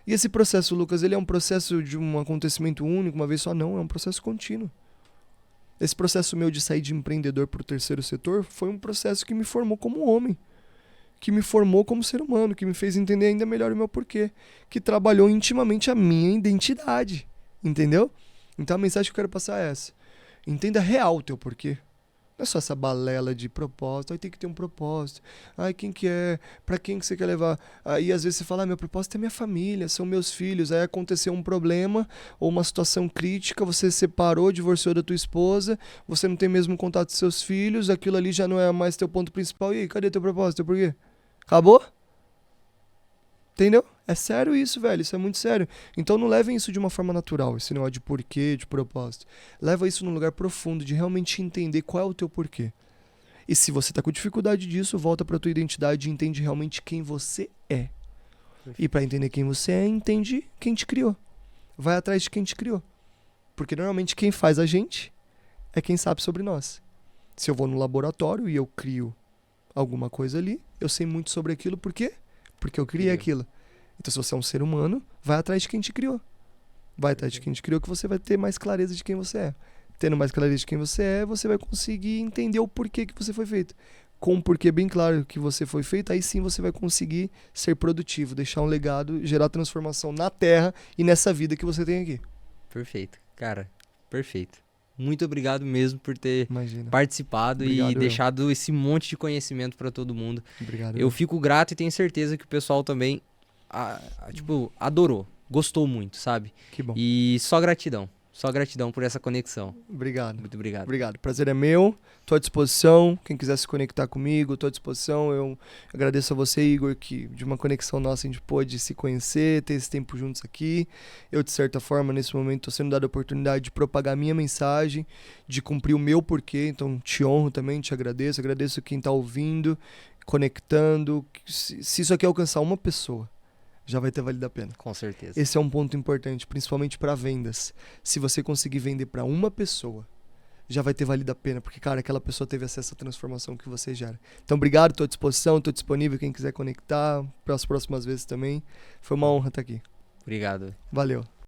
E esse processo, Lucas, ele é um processo de um acontecimento único, uma vez só? Não, é um processo contínuo. Esse processo meu de sair de empreendedor para o terceiro setor foi um processo que me formou como homem, que me formou como ser humano, que me fez entender ainda melhor o meu porquê, que trabalhou intimamente a minha identidade, entendeu? Então a mensagem que eu quero passar é essa. Entenda real o teu porquê. Não é só essa balela de propósito. Aí tem que ter um propósito. Ai, quem que é? Pra quem que você quer levar? Aí às vezes você fala, meu propósito é minha família, são meus filhos. Aí aconteceu um problema ou uma situação crítica, você separou, divorciou da tua esposa, você não tem mesmo contato com seus filhos, aquilo ali já não é mais teu ponto principal. E aí, cadê teu propósito, teu porquê? Acabou? Entendeu? É sério isso, velho. Isso é muito sério. Então não levem isso de uma forma natural, esse negócio de porquê, de propósito. Leva isso num lugar profundo, de realmente entender qual é o teu porquê. E se você tá com dificuldade disso, volta pra tua identidade e entende realmente quem você é. E pra entender quem você é, entende quem te criou. Vai atrás de quem te criou. Porque normalmente quem faz a gente é quem sabe sobre nós. Se eu vou no laboratório e eu crio alguma coisa ali, eu sei muito sobre aquilo, por quê? Porque eu criei aquilo. Então, se você é um ser humano, vai atrás de quem te criou. Vai atrás de quem te criou que você vai ter mais clareza de quem você é. Tendo mais clareza de quem você é, você vai conseguir entender o porquê que você foi feito. Com um porquê bem claro que você foi feito, aí sim você vai conseguir ser produtivo, deixar um legado, gerar transformação na Terra e nessa vida que você tem aqui. Perfeito. Cara, perfeito. Muito obrigado mesmo por ter Imagina. participado Obrigado, e deixado esse monte de conhecimento para todo mundo. Obrigado. Eu fico grato e tenho certeza que o pessoal também adorou, gostou muito, sabe? Que bom. E só gratidão por essa conexão. Obrigado. Muito obrigado. Obrigado. Prazer é meu. Tô à disposição. Quem quiser se conectar comigo, tô à disposição. Eu agradeço a você, Igor, que de uma conexão nossa a gente pôde se conhecer, ter esse tempo juntos aqui. Eu, de certa forma, nesse momento, tô sendo dado a oportunidade de propagar a minha mensagem, de cumprir o meu porquê. Então, te honro também, te agradeço. Agradeço quem tá ouvindo, conectando. Se isso aqui alcançar uma pessoa, já vai ter valido a pena. Com certeza. Esse é um ponto importante, principalmente para vendas. Se você conseguir vender para uma pessoa, já vai ter valido a pena, porque, cara, aquela pessoa teve acesso à transformação que você gera. Então, obrigado, estou à disposição, estou disponível, quem quiser conectar, para as próximas vezes também. Foi uma honra estar aqui. Obrigado. Valeu.